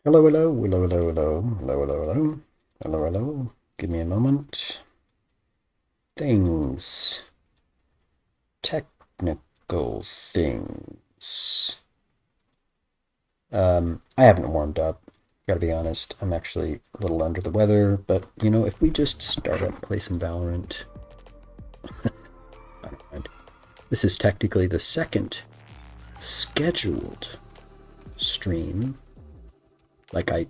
Hello, hello, hello, hello, hello, hello, hello, hello, hello, hello. Give me a moment. Things. Technical things. I haven't warmed up. Gotta be honest, I'm actually a little under the weather, but you know, if we just start up, play some Valorant, I don't mind. This is technically the second scheduled stream. Like I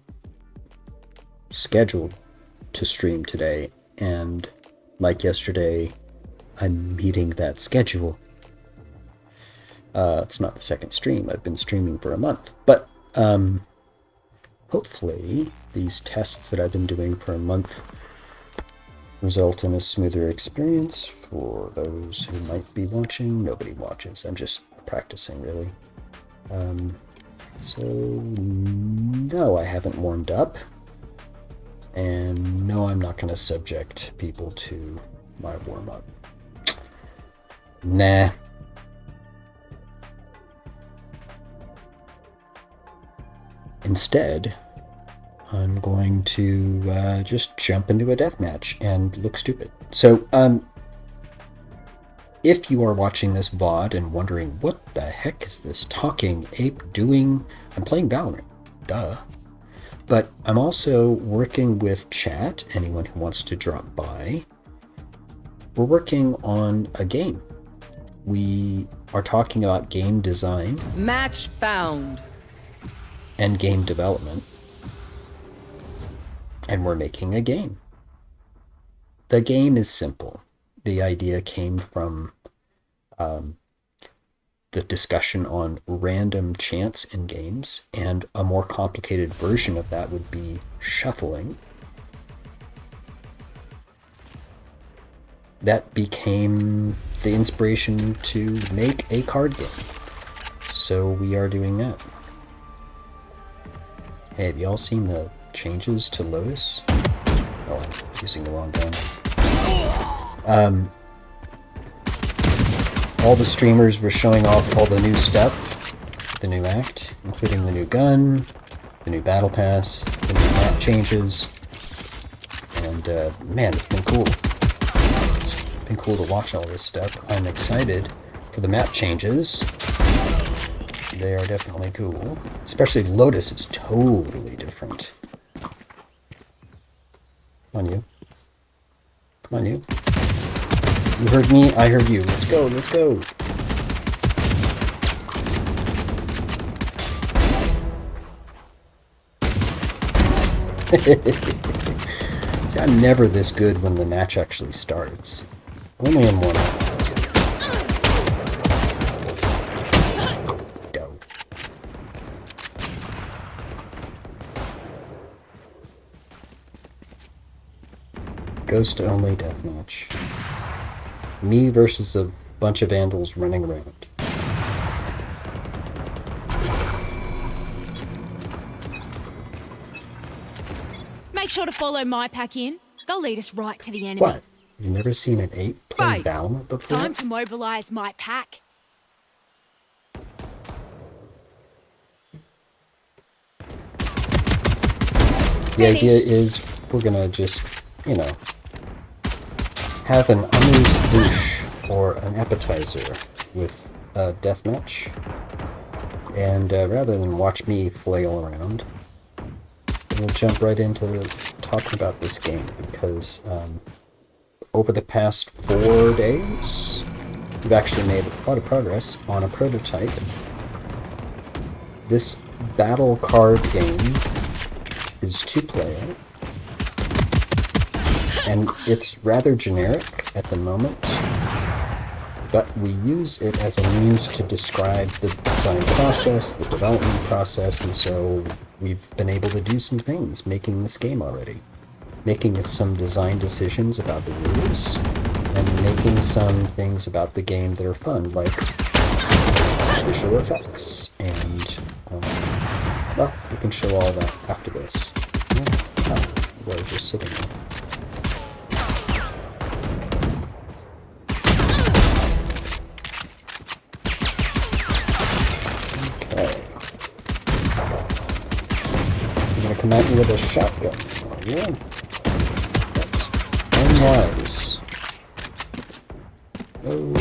scheduled to stream today, and like yesterday, I'm meeting that schedule. It's not the second stream. I've been streaming for a month, but hopefully these tests that I've been doing for a month result in a smoother experience for those who might be watching. Nobody watches. I'm just practicing, really. So no, I haven't warmed up, and no, I'm not going to subject people to my warm-up. Nah. Instead, I'm going to just jump into a deathmatch and look stupid. So, if you are watching this VOD and wondering, what the heck is this talking ape doing? I'm playing Valorant. Duh. But I'm also working with chat, anyone who wants to drop by. We're working on a game. We are talking about game design. Match found. And game development. And we're making a game. The game is simple. The idea came from the discussion on random chance in games, and a more complicated version of that would be shuffling. That became the inspiration to make a card game. So we are doing that. Hey, have y'all seen the changes to Lotus? Oh, I'm using the wrong gun. All the streamers were showing off all the new stuff, the new act, including the new gun, the new battle pass, the new map changes, and man, it's been cool. It's been cool to watch all this stuff. I'm excited for the map changes. They are definitely cool. Especially Lotus is totally different. Come on, you. Come on, you. You heard me, I heard you. Let's go, let's go. See, I'm never this good when the match actually starts. Only in one. Dope. Ghost only deathmatch. Me versus a bunch of vandals running around. Make sure to follow my pack in. They'll lead us right to the enemy. What? You've never seen an ape play Valorant before? Time to mobilize my pack. The idea is we're gonna just, you know, have an amuse-bouche or an appetizer with a deathmatch. And rather than watch me flail around, we'll jump right into talking about this game, because over the past 4 days, we've actually made a lot of progress on a prototype. This battle card game is 2-player, and it's rather generic at the moment, but we use it as a means to describe the design process, the development process, and so we've been able to do some things making this game already. Making some design decisions about the rules, and making some things about the game that are fun, like visual effects, and, well, we can show all that after this. Oh, we're just sitting there. Okay. come at you with a shotgun. Oh, yeah. That's unwise. Oh.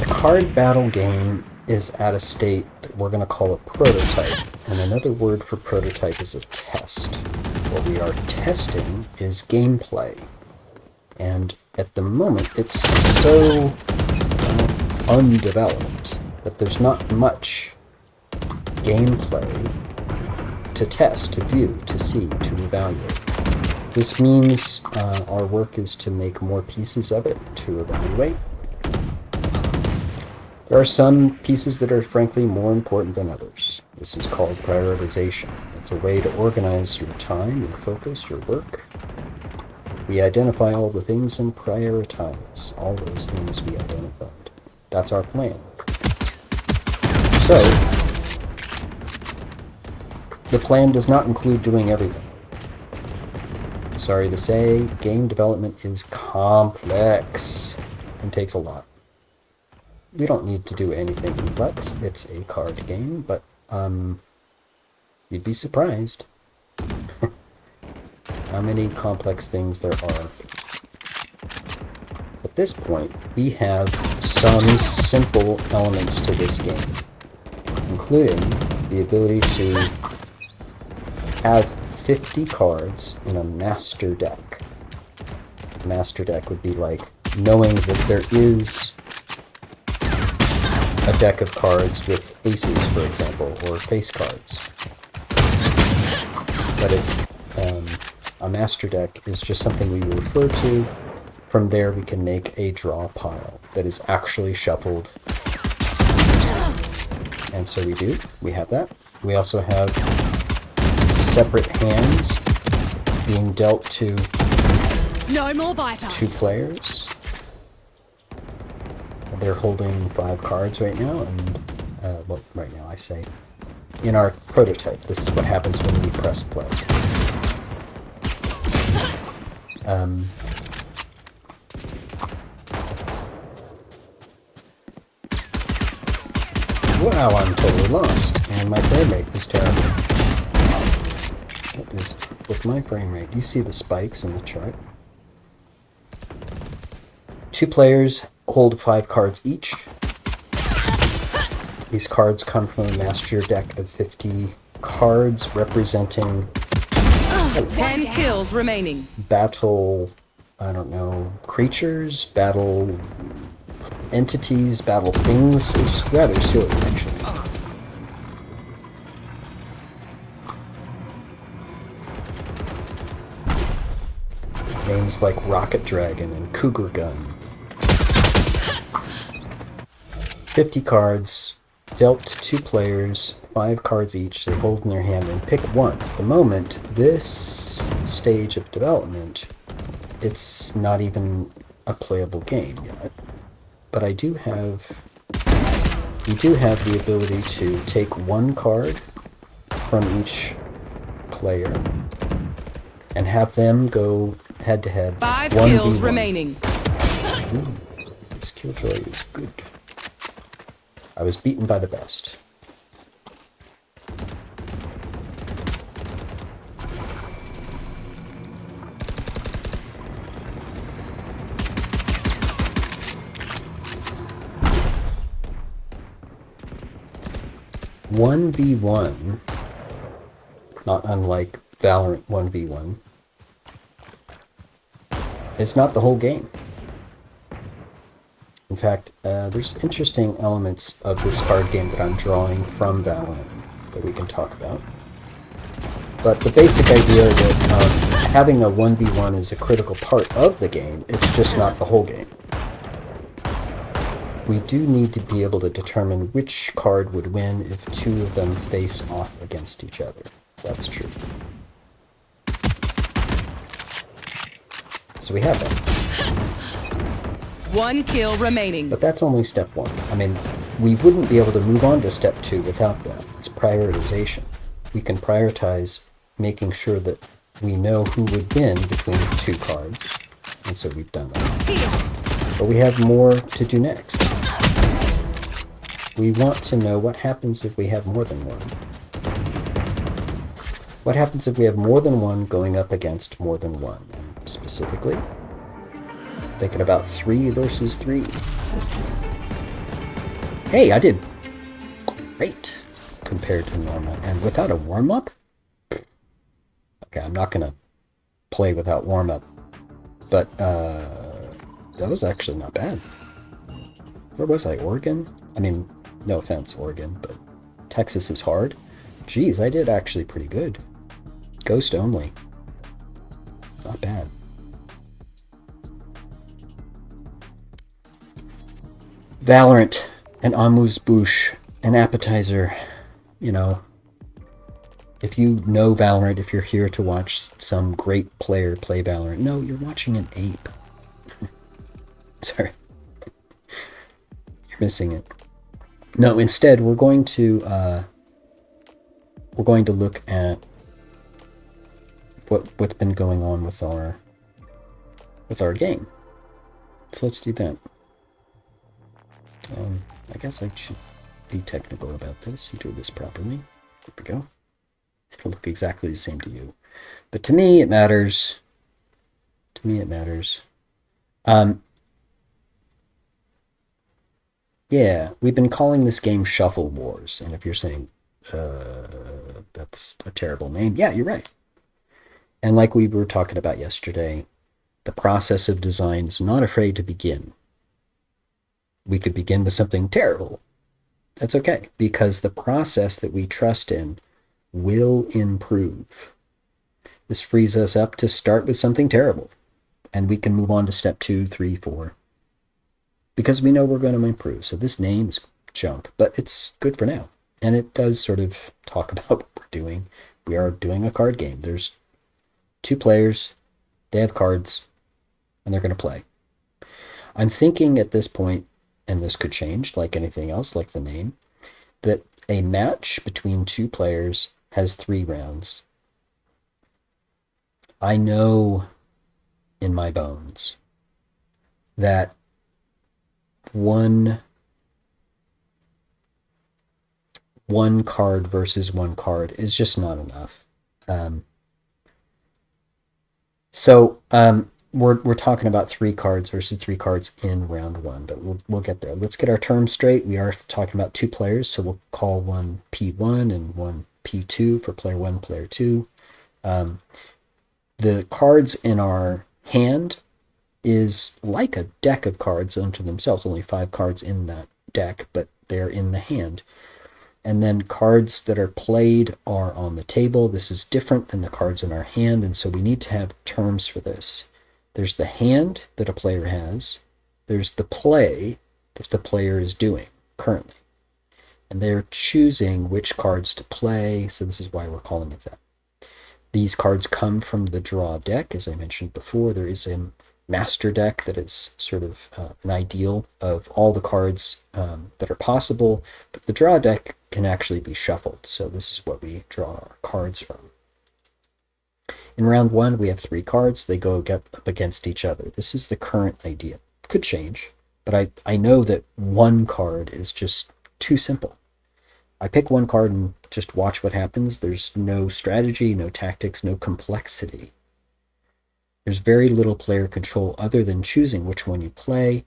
Card battle game is at a state that we're going to call a prototype, and another word for prototype is a test. What we are testing is gameplay, and at the moment it's so undeveloped that there's not much gameplay to test, to view, to see, to evaluate. This means our work is to make more pieces of it to evaluate. There are some pieces that are frankly more important than others. This is called prioritization. It's a way to organize your time, your focus, your work. We identify all the things and prioritize all those things we identified. That's our plan. So, the plan does not include doing everything. Sorry to say, game development is complex and takes a lot. We don't need to do anything complex. It's a card game, but you'd be surprised how many complex things there are. At this point, we have some simple elements to this game, including the ability to have 50 cards in a master deck. A master deck would be like knowing that there is a deck of cards with aces, for example, or face cards. But it's a master deck is just something we refer to. From there we can make a draw pile that is actually shuffled. And so we have that. We also have separate hands being dealt to No more Viper. 2 players. They're holding 5 cards right now, and well, right now I say. In our prototype, this is what happens when we press play. Wow, I'm totally lost, and my frame rate is terrible. What is with my frame rate? Do you see the spikes in the chart? 2 players hold 5 cards each. These cards come from a master deck of 50 cards representing 10 kills remaining. Battle, I don't know, creatures, battle entities, battle things. It's rather silly, actually. Names like Rocket Dragon and Cougar Gun. 50 cards, dealt to 2 players, 5 cards each, they hold in their hand and pick one. At the moment, this stage of development, it's not even a playable game yet. But we do have the ability to take 1 card from each player and have them go head to head. 5 kills 1v1. remaining. Ooh, this killjoy is good. I was beaten by the best. One v one, not unlike Valorant 1v1, is not the whole game. In fact, there's interesting elements of this card game that I'm drawing from Valorant that we can talk about. But the basic idea that having a 1v1 is a critical part of the game, it's just not the whole game. We do need to be able to determine which card would win if 2 of them face off against each other. That's true. So we have that. 1 kill remaining. But that's only step 1. I mean, we wouldn't be able to move on to step 2 without that. It's prioritization. We can prioritize making sure that we know who would win between two cards, and so we've done that. But we have more to do next. We want to know what happens if we have more than one. What happens if we have more than one going up against more than one? And specifically, thinking about 3 versus 3. Hey, I did great compared to normal. And without a warm-up? Okay, I'm not going to play without warm-up. But, that was actually not bad. Where was I? Oregon? I mean, no offense, Oregon, but Texas is hard. Geez, I did actually pretty good. Ghost only. Not bad. Valorant, an amuse-bouche, an appetizer. You know, if you know Valorant, if you're here to watch some great player play Valorant, no, you're watching an ape. Sorry. You're missing it. No, instead, we're going to look at what's been going on with our game. So let's do that. I guess I should be technical about this and do this properly. There we go. It'll look exactly the same to you. But to me, it matters. To me, it matters. Yeah, we've been calling this game Shuffle Wars. And if you're saying, that's a terrible name, yeah, you're right. And like we were talking about yesterday, the process of design is not afraid to begin. We could begin with something terrible. That's okay, because the process that we trust in will improve. This frees us up to start with something terrible, and we can move on to step 2, 3, 4, because we know we're going to improve. So this name's junk, but it's good for now. And it does sort of talk about what we're doing. We are doing a card game. There's 2 players, they have cards, and they're going to play. I'm thinking at this point, and this could change like anything else, like the name, that a match between 2 players has 3 rounds. I know in my bones that one card versus 1 card is just not enough. We're talking about 3 cards versus 3 cards in round 1, but we'll get there. Let's get our terms straight. We are talking about 2 players, so we'll call one P1 and one P2 for player 1, player 2. The cards in our hand is like a deck of cards unto themselves. Only 5 cards in that deck, but they're in the hand. And then cards that are played are on the table. This is different than the cards in our hand, and so we need to have terms for this. There's the hand that a player has. There's the play that the player is doing currently. And they're choosing which cards to play, so this is why we're calling it that. These cards come from the draw deck, as I mentioned before. There is a master deck that is sort of an ideal of all the cards that are possible, but the draw deck can actually be shuffled, so this is what we draw our cards from. In round 1, we have 3 cards. They go up against each other. This is the current idea. Could change, but I know that 1 card is just too simple. I pick 1 card and just watch what happens. There's no strategy, no tactics, no complexity. There's very little player control other than choosing which one you play.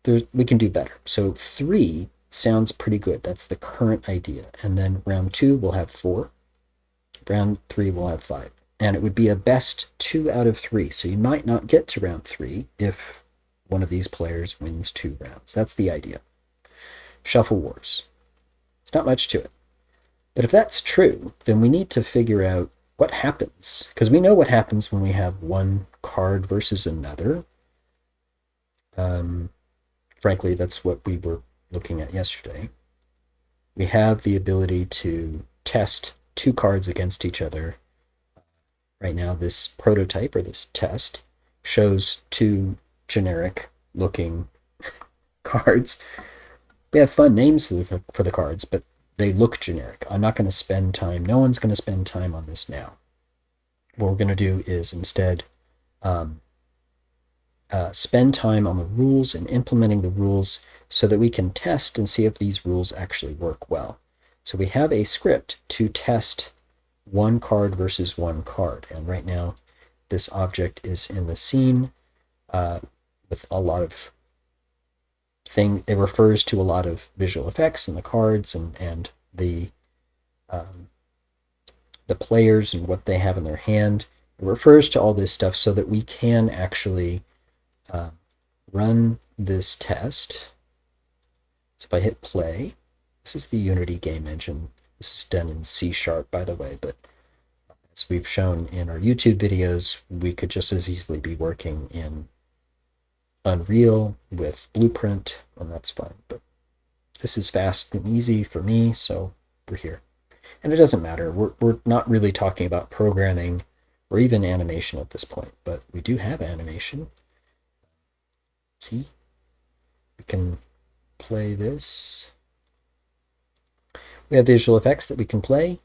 We can do better. So 3 sounds pretty good. That's the current idea. And then round 2, we'll have 4. Round 3, we'll have 5. And it would be a best 2 out of 3. So you might not get to round 3 if one of these players wins 2 rounds. That's the idea. Shuffle Wars. It's not much to it. But if that's true, then we need to figure out what happens. Because we know what happens when we have 1 card versus another. Frankly, that's what we were looking at yesterday. We have the ability to test 2 cards against each other. Right now, this prototype, or this test, shows 2 generic-looking cards. We have fun names for the cards, but they look generic. I'm not going to spend time, no one's going to spend time on this now. What we're going to do is instead spend time on the rules and implementing the rules so that we can test and see if these rules actually work well. So we have a script to test one card versus one card. And right now, this object is in the scene with a lot of it refers to a lot of visual effects in the cards and the players and what they have in their hand. It refers to all this stuff so that we can actually run this test. So if I hit play, this is the Unity game engine. This is done in C#, by the way, but as we've shown in our YouTube videos, we could just as easily be working in Unreal with Blueprint, and that's fine. But this is fast and easy for me, so we're here. And it doesn't matter. We're not really talking about programming or even animation at this point, but we do have animation. See? We can play this. We have visual effects that we can play.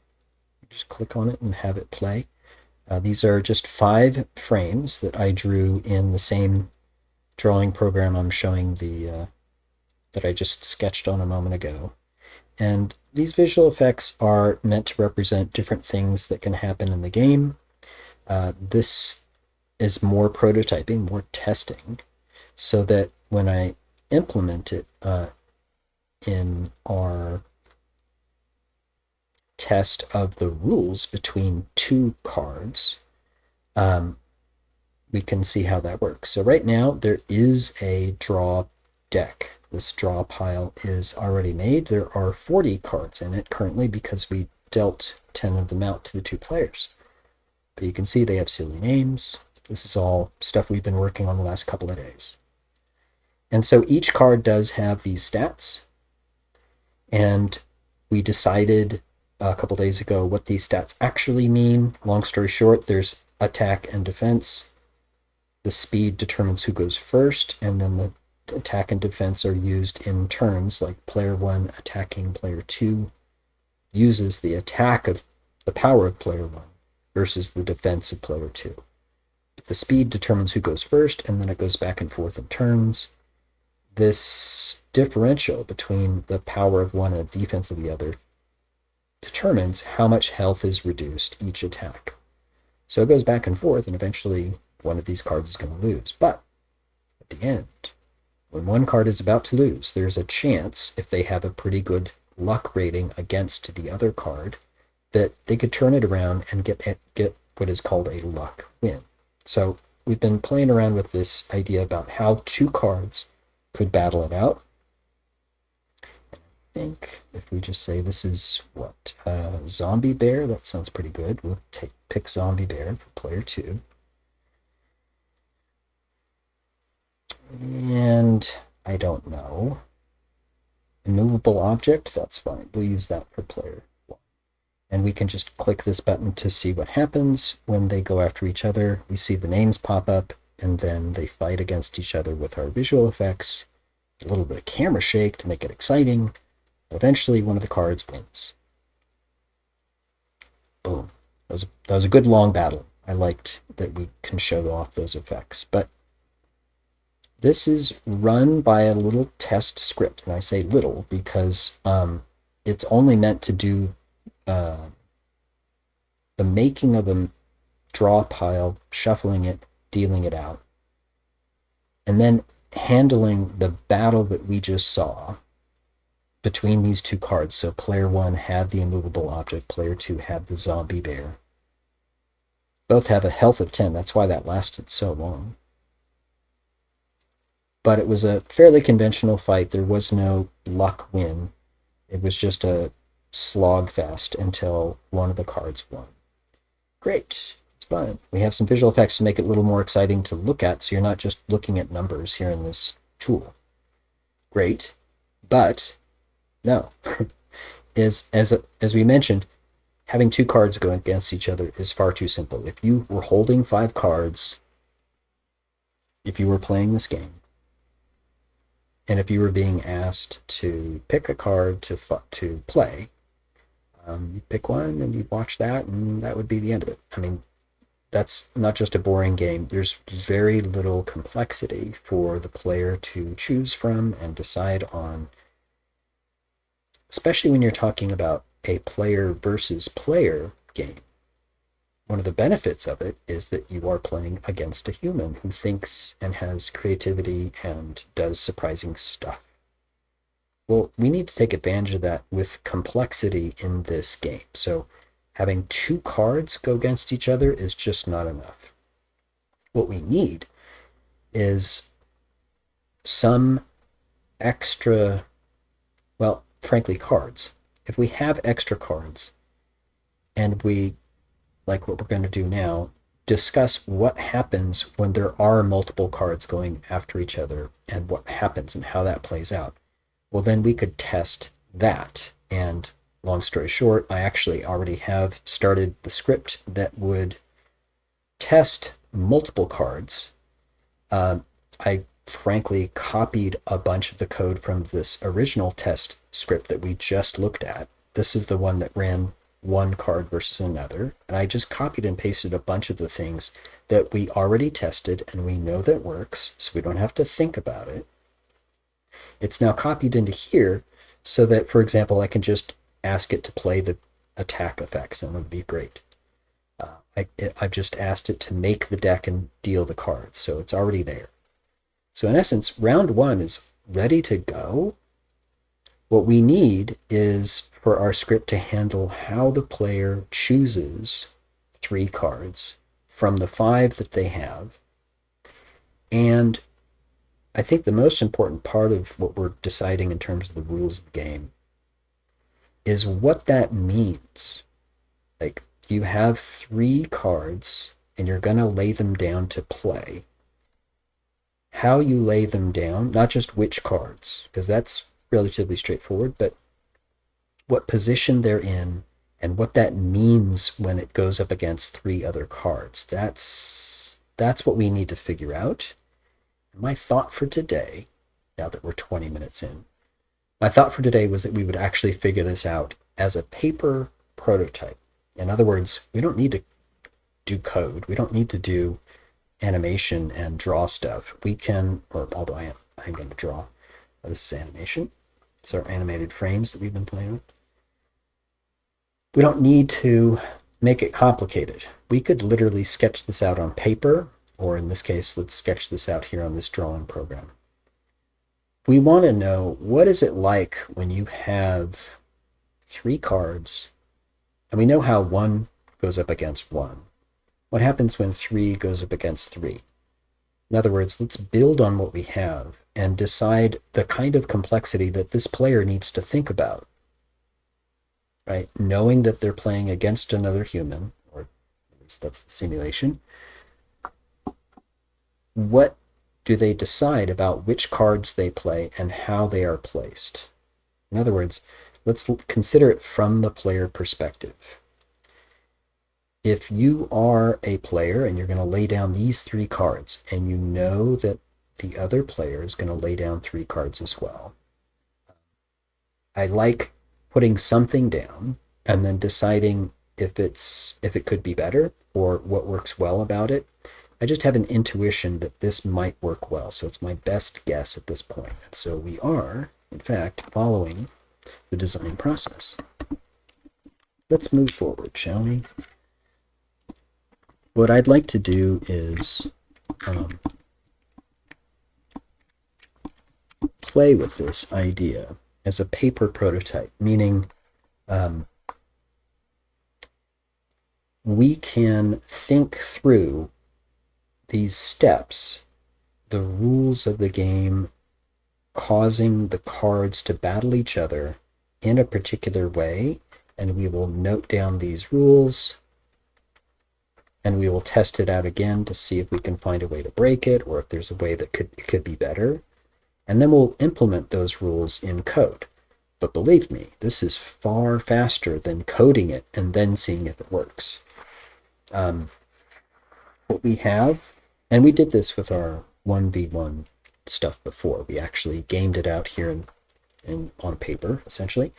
Just click on it and have it play. These are just 5 frames that I drew in the same drawing program I'm showing that I just sketched on a moment ago. And these visual effects are meant to represent different things that can happen in the game. This is more prototyping, more testing, so that when I implement it in our test of the rules between 2 cards, we can see how that works. So right now there is a draw deck. This draw pile is already made. There are 40 cards in it currently because we dealt 10 of them out to the 2 players. But you can see they have silly names. This is all stuff we've been working on the last couple of days. And so each card does have these stats. And we decided a couple days ago what these stats actually mean. Long story short, there's attack and defense. The speed determines who goes first, and then the attack and defense are used in turns, like player 1 attacking player 2 uses the power of player 1 versus the defense of player 2. The speed determines who goes first, and then it goes back and forth in turns. This differential between the power of one and the defense of the other determines how much health is reduced each attack. So it goes back and forth, and eventually one of these cards is going to lose. But at the end, when one card is about to lose, there's a chance, if they have a pretty good luck rating against the other card, that they could turn it around and get what is called a luck win. So we've been playing around with this idea about how 2 cards could battle it out. I think if we just say this is what? Zombie Bear, that sounds pretty good. We'll pick Zombie Bear for player 2. And I don't know. Immovable object, that's fine. We'll use that for player 1. And we can just click this button to see what happens when they go after each other. We see the names pop up, and then they fight against each other with our visual effects. A little bit of camera shake to make it exciting. Eventually, one of the cards wins. Boom. That was a good long battle. I liked that we can show off those effects. But this is run by a little test script. And I say little because it's only meant to do the making of a draw pile, shuffling it, dealing it out, and then handling the battle that we just saw between these 2 cards. So player 1 had the immovable object, player 2 had the zombie bear. Both have a health of 10. That's why that lasted so long. But it was a fairly conventional fight. There was no luck win. It was just a slog fest until one of the cards won. Great. It's fun. We have some visual effects to make it a little more exciting to look at, so you're not just looking at numbers here in this tool. Great. But no. As we mentioned, having 2 cards go against each other is far too simple. If you were holding 5 cards, if you were playing this game, and if you were being asked to pick a card to play, You pick one and you watch that, and that would be the end of it. I mean, that's not just a boring game. There's very little complexity for the player to choose from and decide on, especially when you're talking about a player versus player game. One of the benefits of it is that you are playing against a human who thinks and has creativity and does surprising stuff. Well, we need to take advantage of that with complexity in this game. So having two cards go against each other is just not enough. What we need is some extra, well, frankly, cards. If we have extra cards and we, like what we're going to do now, discuss what happens when there are multiple cards going after each other and what happens and how that plays out, well, then we could test that. And long story short, I actually already have started the script that would test multiple cards. I frankly copied a bunch of the code from this original test script that we just looked at. This is the one that ran one card versus another. And I just copied and pasted a bunch of the things that we already tested and we know that works, so we don't have to think about it. It's now copied into here so that, for example, I can just ask it to play the attack effects, and it would be great. I've just asked it to make the deck and deal the cards, so it's already there. So in essence, round one is ready to go. What we need is for our script to handle how the player chooses 3 cards from the 5 that they have. And I think the most important part of what we're deciding in terms of the rules of the game is what that means. Like, you have 3 cards and you're going to lay them down to play. How you lay them down, not just which cards, because that's relatively straightforward, but what position they're in and what that means when it goes up against 3 other cards. That's what we need to figure out. My thought for today, now that we're 20 minutes in, my thought for today was that we would actually figure this out as a paper prototype. In other words, we don't need to do code. We don't need to do animation and draw stuff. We can, or although I'm going to draw. This is animation. It's our animated frames that we've been playing with. We don't need to make it complicated. We could literally sketch this out on paper, or in this case, let's sketch this out here on this drawing program. We want to know, what is it like when you have 3 cards, and we know how 1 goes up against 1. What happens when 3 goes up against 3? In other words, let's build on what we have and decide the kind of complexity that this player needs to think about. Right? Knowing that they're playing against another human, or at least that's the simulation. What do they decide about which cards they play and how they are placed? In other words, let's consider it from the player perspective. If you are a player and you're going to lay down these 3 cards, and you know that the other player is going to lay down 3 cards as well, I like putting something down and then deciding if it could be better or what works well about it. I just have an intuition that this might work well, so it's my best guess at this point. And so we are, in fact, following the design process. Let's move forward, shall we? What I'd like to do is play with this idea as a paper prototype, meaning we can think through these steps, the rules of the game, causing the cards to battle each other in a particular way, and we will note down these rules, and we will test it out again to see if we can find a way to break it, or if there's a way that could be better, and then we'll implement those rules in code. But believe me, this is far faster than coding it and then seeing if it works. What we have, and we did this with our 1v1 stuff before. We actually gamed it out here on paper, essentially.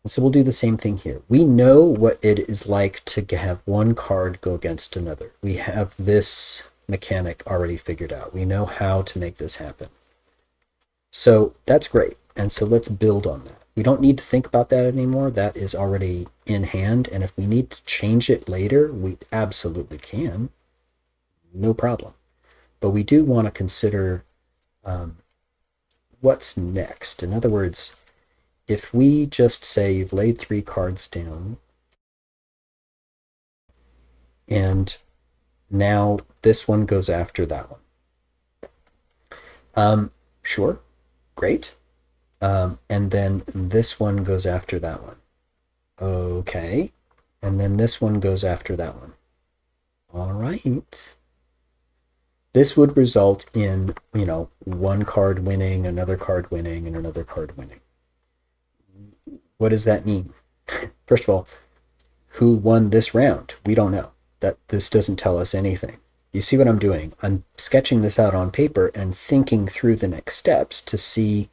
So we'll do the same thing here. We know what it is like to have one card go against another. We have this mechanic already figured out. We know how to make this happen. So that's great. And so let's build on that. We don't need to think about that anymore. That is already in hand. And if we need to change it later, we absolutely can. No problem. But we do want to consider what's next. In other words, if we just say you've laid 3 cards down, and now this one goes after that one. Sure, great. And then this one goes after that one. Okay. And then this one goes after that one. All right. This would result in, one card winning, another card winning, and another card winning. What does that mean? First of all, who won this round? We don't know. This doesn't tell us anything. You see what I'm doing? I'm sketching this out on paper and thinking through the next steps to see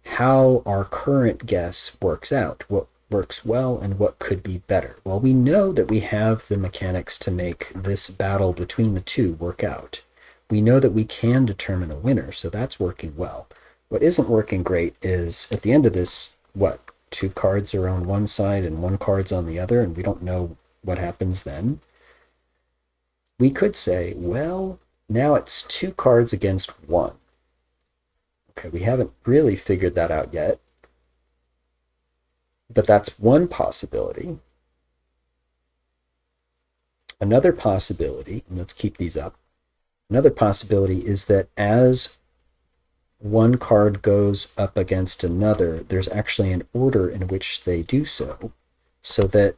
how our current guess works out, what works well and what could be better. Well, we know that we have the mechanics to make this battle between the two work out. We know that we can determine a winner, so that's working well. What isn't working great is at the end of this, 2 cards are on one side and 1 card's on the other, and we don't know what happens then. We could say, well, now it's 2 cards against 1. Okay, we haven't really figured that out yet, but that's one possibility. Another possibility, and let's keep these up, another possibility is that as one card goes up against another, there's actually an order in which they do so, so that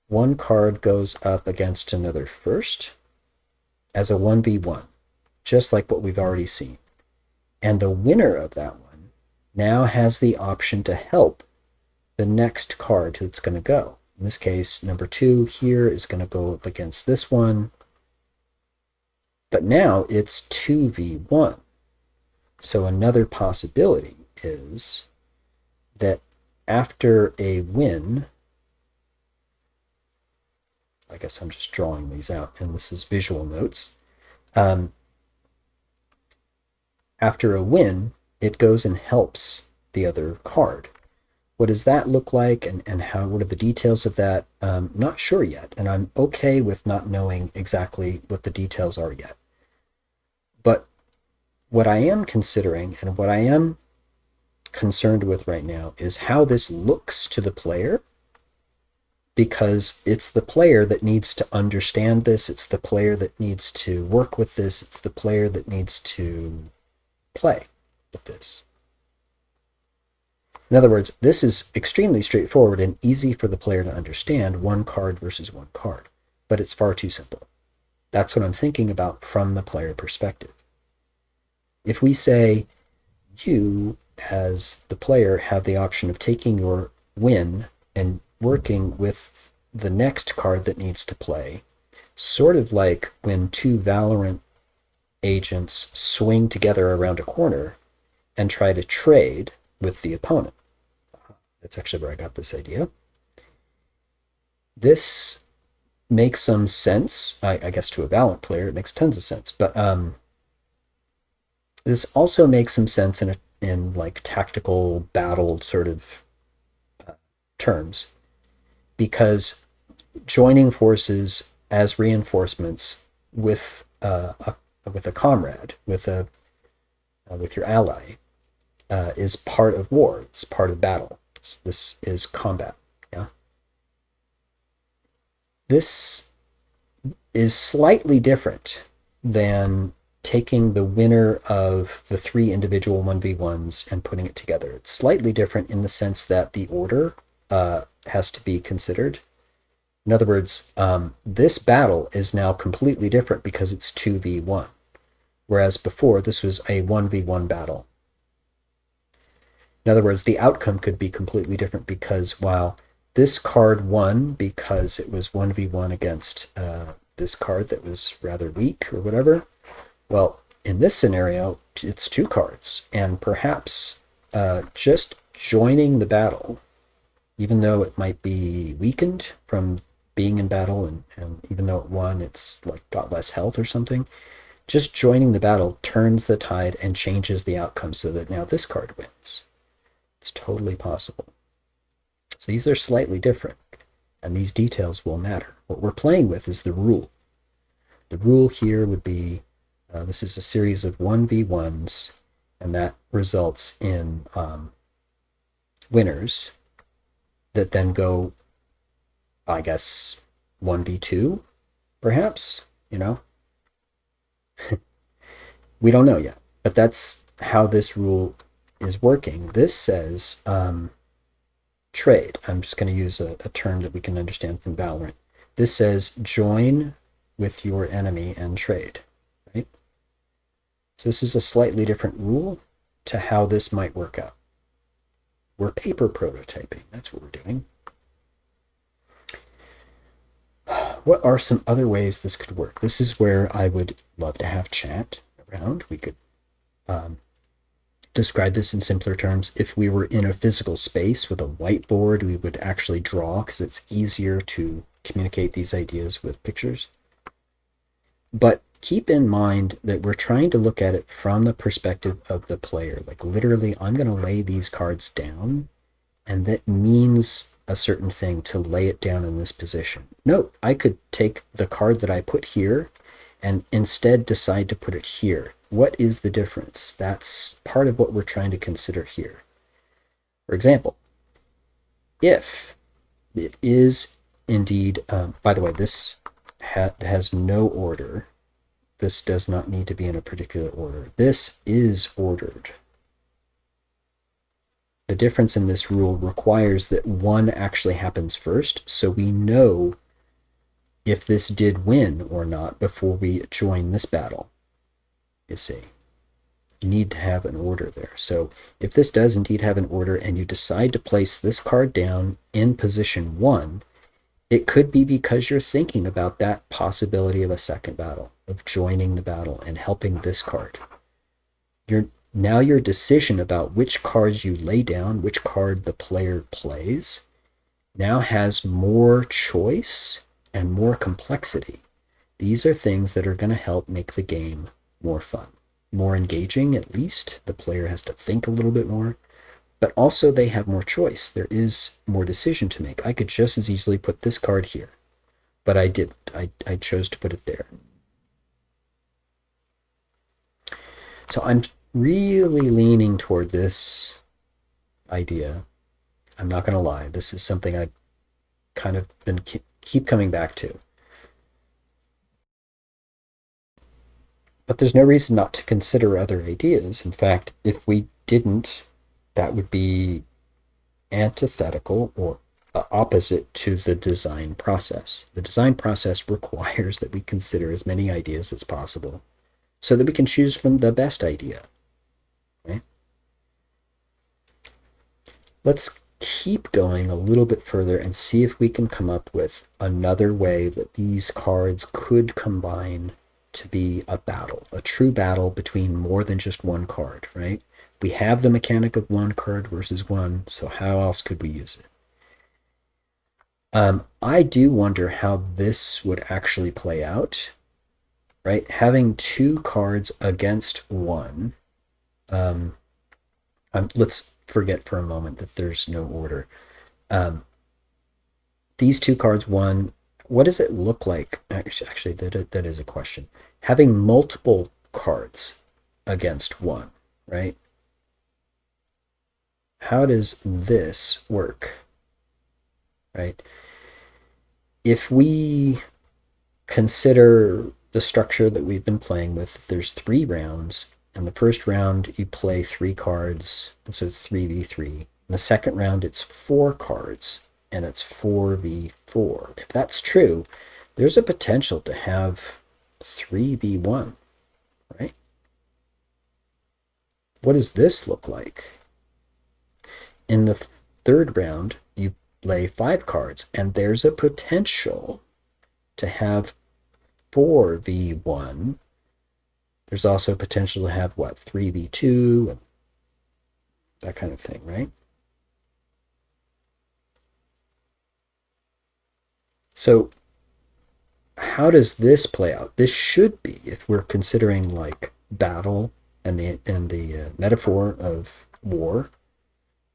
one card goes up against another first as a 1v1, just like what we've already seen. And the winner of that one now has the option to help the next card that's going to go. In this case, number 2 here is going to go up against this one. But now it's 2v1. So another possibility is that after a win, I guess I'm just drawing these out, and this is visual notes. After a win, it goes and helps the other card. What does that look like, and what are the details of that? Not sure yet, and I'm okay with not knowing exactly what the details are yet. But what I am considering and what I am concerned with right now is how this looks to the player, because it's the player that needs to understand this, it's the player that needs to work with this, it's the player that needs to play with this. In other words, this is extremely straightforward and easy for the player to understand, 1 card versus 1 card, but it's far too simple. That's what I'm thinking about from the player perspective. If we say you, as the player, have the option of taking your win and working with the next card that needs to play, sort of like when 2 VALORANT agents swing together around a corner and try to trade with the opponent. That's actually where I got this idea. This makes some sense, I guess to a VALORANT player, it makes tons of sense, but this also makes some sense in like tactical battle sort of terms, because joining forces as reinforcements with a comrade, with your ally, is part of war. It's part of battle. This is combat. Yeah. This is slightly different than taking the winner of the 3 individual 1v1s and putting it together. It's slightly different in the sense that the order has to be considered. In other words, this battle is now completely different because it's 2v1, whereas before this was a 1v1 battle. In other words, the outcome could be completely different because while this card won because it was 1v1 against this card that was rather weak or whatever, well, in this scenario, it's 2 cards, and perhaps just joining the battle, even though it might be weakened from being in battle, and even though it won, it's like got less health or something. Just joining the battle turns the tide and changes the outcome so that now this card wins. It's totally possible. So these are slightly different, and these details will matter. What we're playing with is the rule. The rule here would be, this is a series of 1v1s, and that results in winners that then go, I guess, 1v2, perhaps, you know? We don't know yet, but that's how this rule is working. This says trade. I'm just going to use a term that we can understand from Valorant. This says join with your enemy and trade, right? So this is a slightly different rule to how this might work out. We're paper prototyping. That's what we're doing. What are some other ways this could work? This is where I would love to have chat around. We could describe this in simpler terms. If we were in a physical space with a whiteboard, we would actually draw because it's easier to communicate these ideas with pictures. But keep in mind that we're trying to look at it from the perspective of the player. Like literally, I'm going to lay these cards down, and that means a certain thing to lay it down in this position. Note, I could take the card that I put here and instead decide to put it here. What is the difference? That's part of what we're trying to consider here. For example, if it is indeed, by the way, this has no order. This does not need to be in a particular order. This is ordered. The difference in this rule requires that one actually happens first, so we know if this did win or not before we join this battle. You see, you need to have an order there. So if this does indeed have an order and you decide to place this card down in position 1, it could be because you're thinking about that possibility of a second battle, of joining the battle and helping this card. Now your decision about which cards you lay down, which card the player plays, now has more choice and more complexity. These are things that are going to help make the game more fun, more engaging at least. The player has to think a little bit more, but also they have more choice. There is more decision to make. I could just as easily put this card here, but I didn't. I chose to put it there. So I'm really leaning toward this idea. I'm not going to lie. This is something I've kind of been keep coming back to. But there's no reason not to consider other ideas. In fact, if we didn't, that would be antithetical or opposite to the design process. The design process requires that we consider as many ideas as possible so that we can choose from the best idea. Right? Let's keep going a little bit further and see if we can come up with another way that these cards could combine to be a battle, a true battle between more than just one card, right? We have the mechanic of one card versus one, so how else could we use it? I do wonder how this would actually play out, right? Having two cards against one. Let's forget for a moment that there's no order. These two cards, one, what does it look like? Actually, that is a question. Having multiple cards against one, right? How does this work, right? If we consider the structure that we've been playing with, there's 3 rounds. In the first round, you play 3 cards, and so it's 3v3. In the second round, it's 4 cards, and it's 4v4. If that's true, there's a potential to have 3v1, right? What does this look like? In the third round, you lay 5 cards, and there's a potential to have 4v1. There's also potential to have, what, 3v2, and that kind of thing, right? So how does this play out? This should be, if we're considering like battle and the metaphor of war,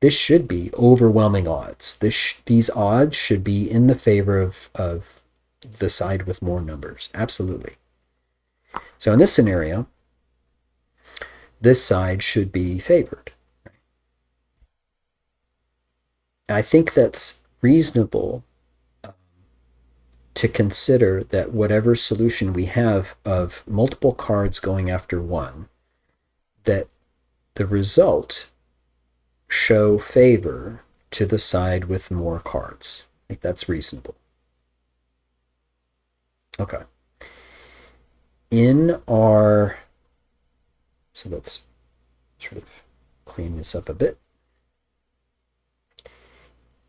this should be overwhelming odds. These odds should be in the favor of the side with more numbers. Absolutely. So in this scenario, this side should be favored. I think that's reasonable to consider that whatever solution we have of multiple cards going after one, that the result show favor to the side with more cards. I think that's reasonable. Okay. So let's sort of clean this up a bit.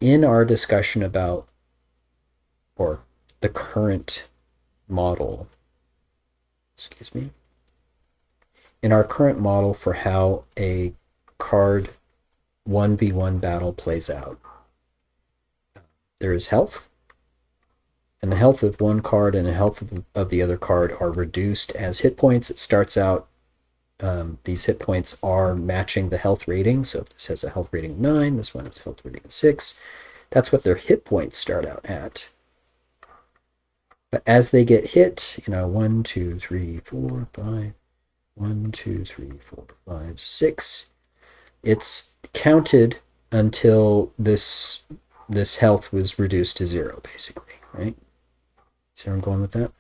In our discussion about, or the current model, in our current model for how a card 1v1 battle plays out, there is health, and the health of one card and the health of the other card are reduced as hit points. It starts out, these hit points are matching the health rating. So if this has a health rating of 9, this one has a health rating of 6. That's what their hit points start out at. But as they get hit, 1, 2, 3, 4, 5, 1, 2, 3, 4, 5, 6, it's counted until this health was reduced to 0, basically, right? See where I'm going with that?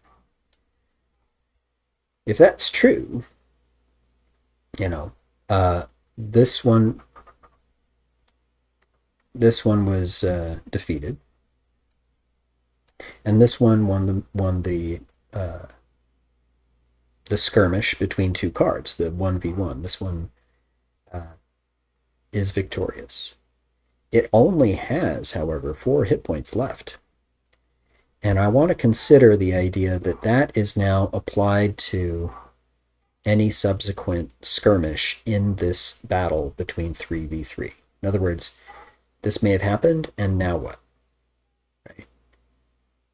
If that's true, this one was defeated, and this one won the skirmish between two cards, the 1v1. This one is victorious. It only has, however, 4 hit points left. And I want to consider the idea that that is now applied to any subsequent skirmish in this battle between 3v3. In other words, this may have happened, and now what? Right?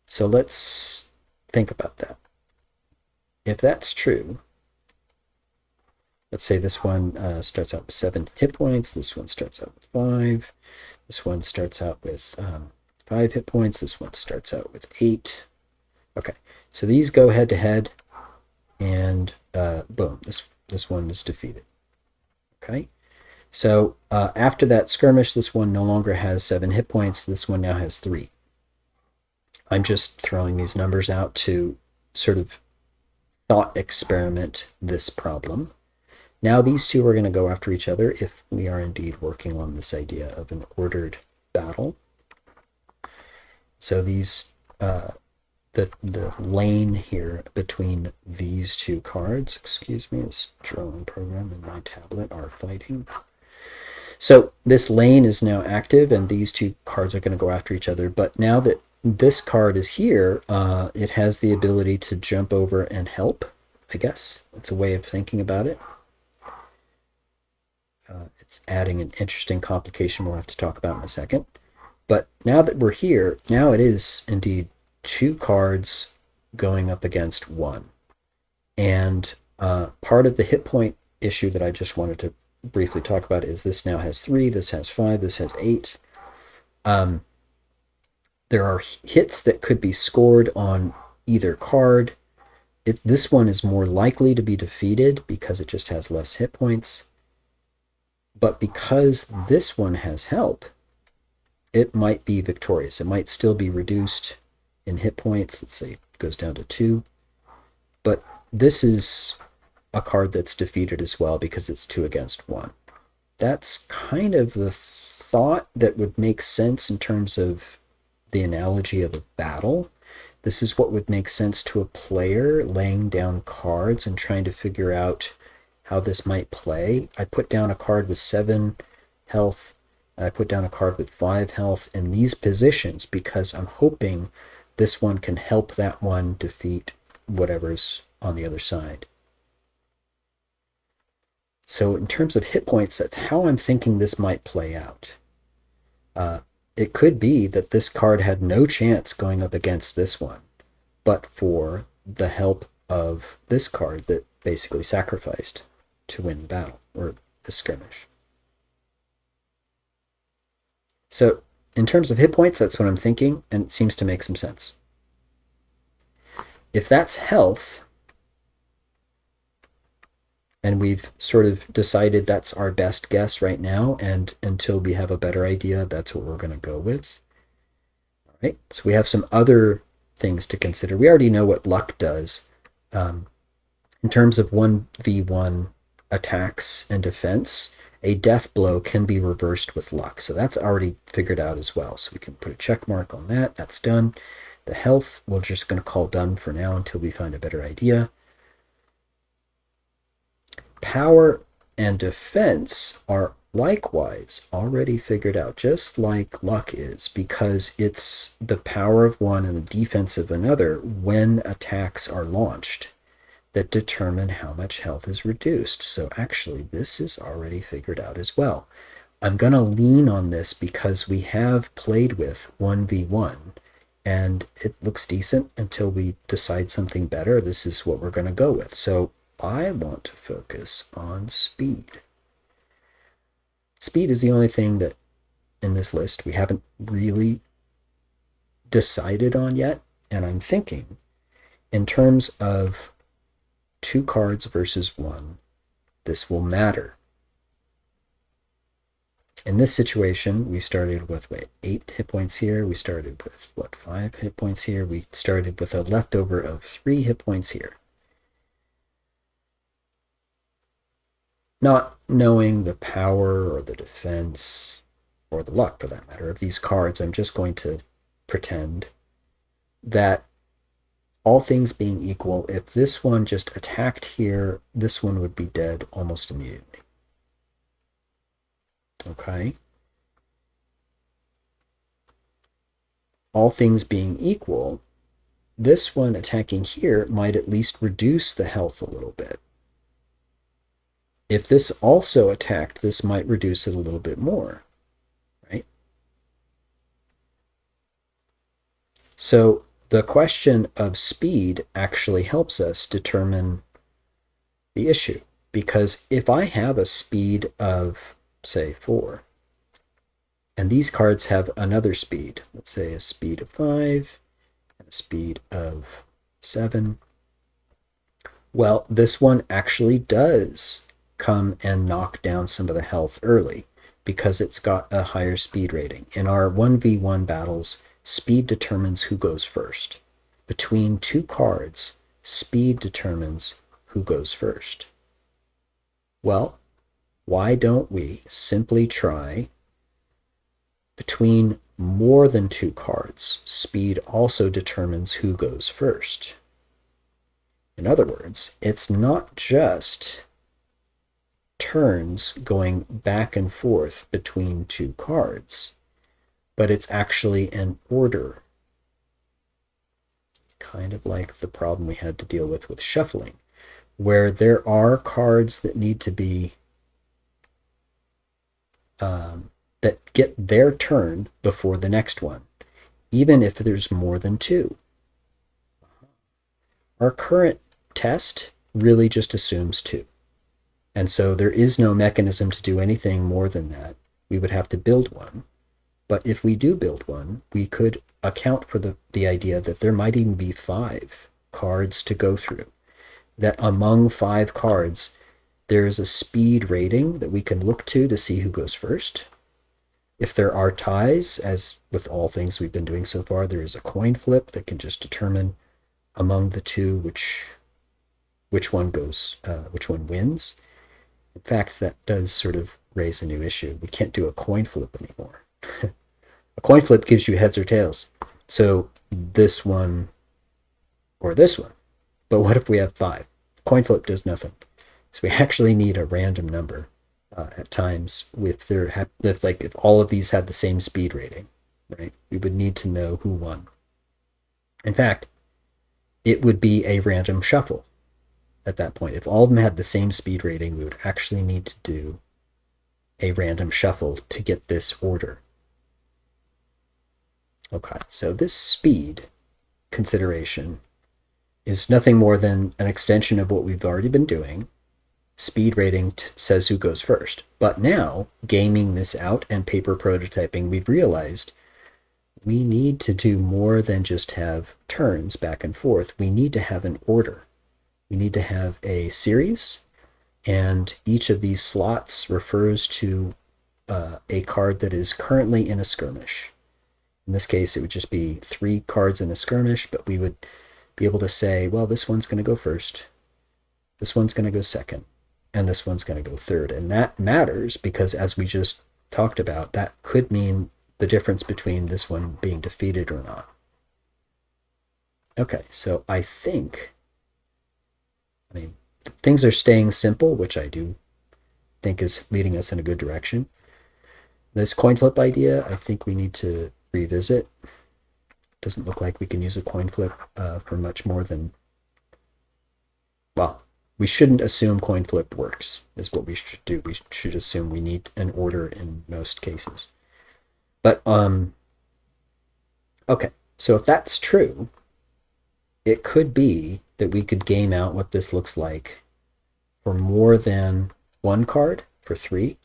So let's think about that. If that's true, let's say this one starts out with 7 hit points, this one starts out with 5, this one starts out with 5 hit points, this one starts out with 8. Okay, so these go head to head, and boom, this one is defeated. Okay, so after that skirmish, this one no longer has 7 hit points, this one now has 3. I'm just throwing these numbers out to sort of thought experiment this problem. Now these two are going to go after each other if we are indeed working on this idea of an ordered battle. So these, the lane here between these two cards, this drawing program in my tablet are fighting. So this lane is now active, and these two cards are going to go after each other. But now that this card is here, it has the ability to jump over and help, I guess. It's a way of thinking about it. It's adding an interesting complication we'll have to talk about in a second. But now that we're here, now it is indeed 2 cards going up against 1. And part of the hit point issue that I just wanted to briefly talk about is this now has 3, this has 5, this has 8. There are hits that could be scored on either card. This one is more likely to be defeated because it just has less hit points. But because this one has help, it might be victorious. It might still be reduced in hit points. Let's say it goes down to 2. But this is a card that's defeated as well because it's 2 against 1. That's kind of the thought that would make sense in terms of the analogy of a battle. This is what would make sense to a player laying down cards and trying to figure out how this might play. I put down a card with 7 health, and I put down a card with 5 health in these positions because I'm hoping this one can help that one defeat whatever's on the other side. So in terms of hit points, that's how I'm thinking this might play out. it could be that this card had no chance going up against this one, but for the help of this card that basically sacrificed to win the battle or the skirmish. So in terms of hit points, that's what I'm thinking, and it seems to make some sense. If that's health, and we've sort of decided that's our best guess right now, and until we have a better idea, that's what we're going to go with. All right, so we have some other things to consider. We already know what luck does. In terms of 1v1 attacks and defense, a death blow can be reversed with luck. So that's already figured out as well. So we can put a check mark on that. That's done. The health, we're just going to call done for now until we find a better idea. Power and defense are likewise already figured out, just like luck is, because it's the power of one and the defense of another when attacks are launched that determine how much health is reduced. So actually, this is already figured out as well. I'm going to lean on this because we have played with 1v1, and it looks decent until we decide something better. This is what we're going to go with. So I want to focus on speed. Speed is the only thing that in this list we haven't really decided on yet, and I'm thinking in terms of 2 cards versus 1, this will matter. In this situation, we started with 8 hit points here. We started with 5 hit points here. We started with a leftover of 3 hit points here. Not knowing the power or the defense or the luck, for that matter, of these cards, I'm just going to pretend that all things being equal, if this one just attacked here, this one would be dead almost immediately. Okay? All things being equal, this one attacking here might at least reduce the health a little bit. If this also attacked, this might reduce it a little bit more, right? So the question of speed actually helps us determine the issue, because if I have a speed of, say, 4, and these cards have another speed, let's say a speed of 5 and a speed of 7, well, this one actually does come and knock down some of the health early because it's got a higher speed rating. In our 1v1 battles, speed determines who goes first. Between 2 cards, speed determines who goes first. Well, why don't we simply try between more than 2 cards, speed also determines who goes first. In other words, it's not just turns going back and forth between 2 cards, but it's actually an order. Kind of like the problem we had to deal with shuffling, where there are cards that need to be that get their turn before the next one, even if there's more than 2. Our current test really just assumes 2. And so there is no mechanism to do anything more than that. We would have to build one. But if we do build one, we could account for the idea that there might even be 5 cards to go through. That among 5 cards, there's a speed rating that we can look to see who goes first. If there are ties, as with all things we've been doing so far, there is a coin flip that can just determine among the 2 which one wins. In fact, that does sort of raise a new issue. We can't do a coin flip anymore. A coin flip gives you heads or tails. So this one or this one. But what if we have 5? Coin flip does nothing. So we actually need a random number at times if all of these had the same speed rating, right? We would need to know who won. In fact, it would be a random shuffle at that point. If all of them had the same speed rating, we would actually need to do a random shuffle to get this order. Okay, so this speed consideration is nothing more than an extension of what we've already been doing. Speed rating says who goes first. But now, gaming this out and paper prototyping, we've realized we need to do more than just have turns back and forth. We need to have an order. We need to have a series, and each of these slots refers to a card that is currently in a skirmish. In this case, it would just be 3 cards in a skirmish, but we would be able to say, well, this one's going to go first, this one's going to go second, and this one's going to go third. And that matters because, as we just talked about, that could mean the difference between this one being defeated or not. Okay, so I mean, things are staying simple, which I do think is leading us in a good direction. This coin flip idea, I think we need to revisit. Doesn't look like we can use a coin flip for much more than, well, we shouldn't assume coin flip works, is what we should do. We should assume we need an order in most cases. But, okay, so if that's true, it could be that we could game out what this looks like for more than 1 card, for 3,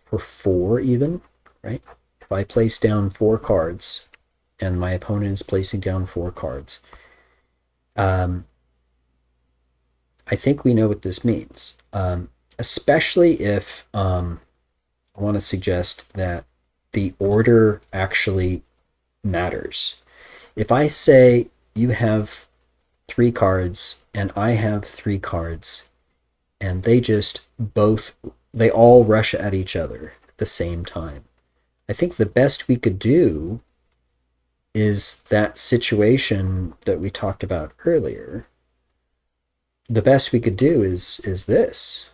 for 4 even, right? If I place down 4 cards and my opponent is placing down 4 cards, I think we know what this means, especially if I want to suggest that the order actually matters. If I say you have 3 cards and I have 3 cards, and they all rush at each other at the same time, I think the best we could do is that situation that we talked about earlier. The best we could do is this,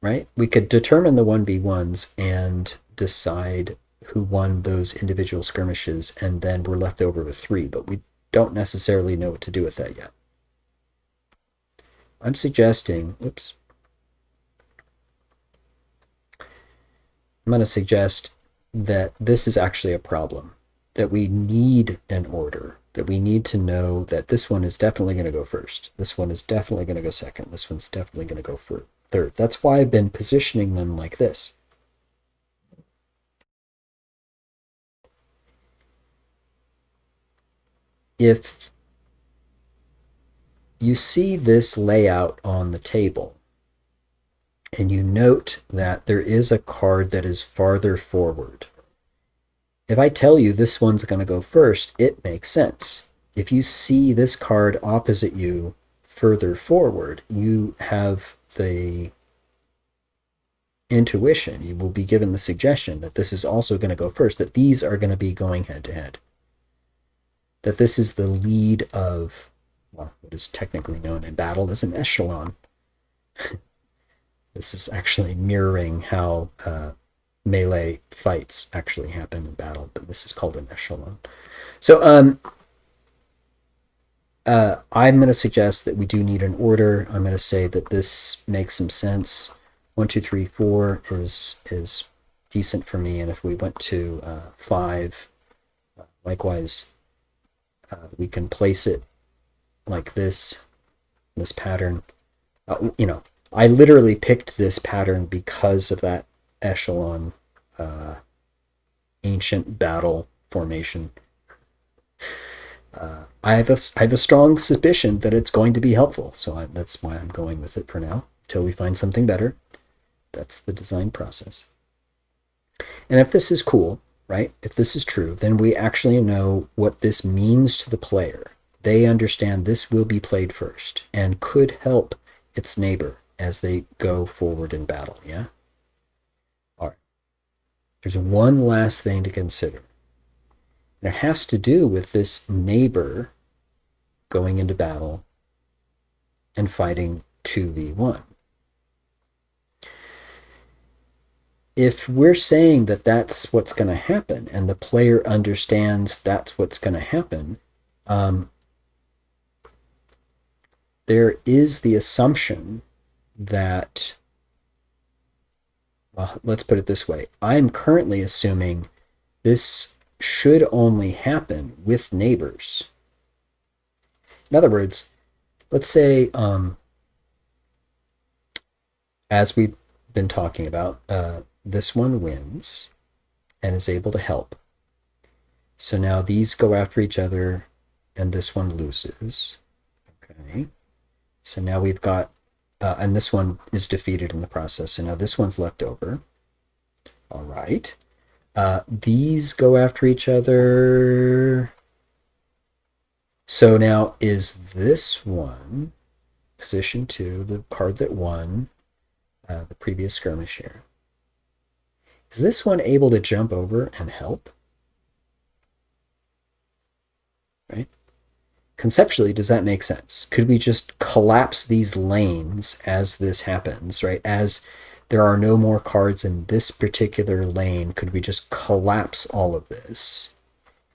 right? We could determine the 1v1s and decide who won those individual skirmishes, and then we're left over with 3, but we don't necessarily know what to do with that yet. I'm suggesting, I'm going to suggest that this is actually a problem, that we need an order, that we need to know that this one is definitely going to go first, this one is definitely going to go second, this one's definitely going to go third. That's why I've been positioning them like this. If you see this layout on the table, and you note that there is a card that is farther forward, if I tell you this one's going to go first, it makes sense. If you see this card opposite you further forward, you have the intuition, you will be given the suggestion that this is also going to go first, that these are going to be going head to head, that this is the lead of, well, what is technically known in battle as an echelon. This is actually mirroring how melee fights actually happen in battle, but this is called an echelon. So I'm going to suggest that we do need an order. I'm going to say that this makes some sense. 1, 2, 3, 4 is decent for me, and if we went to 5, likewise, we can place it like this pattern. I literally picked this pattern because of that echelon ancient battle formation. I have a strong suspicion that it's going to be helpful, so that's why I'm going with it for now, till we find something better. That's the design process. And if this is cool, right, if this is true, then we actually know what this means to the player. They understand this will be played first and could help its neighbor as they go forward in battle, yeah? All right. There's one last thing to consider. And it has to do with this neighbor going into battle and fighting 2v1. If we're saying that that's what's going to happen, and the player understands that's what's going to happen, there is the assumption that well, let's put it this way. I'm currently assuming this should only happen with neighbors. In other words, let's say, as we've been talking about, this one wins and is able to help. So now these go after each other and this one loses. Okay. So now we've got, and this one is defeated in the process. So now this one's left over. All right. These go after each other. So now is this one, position 2, the card that won the previous skirmish here, is this one able to jump over and help? Right? Conceptually, does that make sense? Could we just collapse these lanes as this happens, right? As there are no more cards in this particular lane, could we just collapse all of this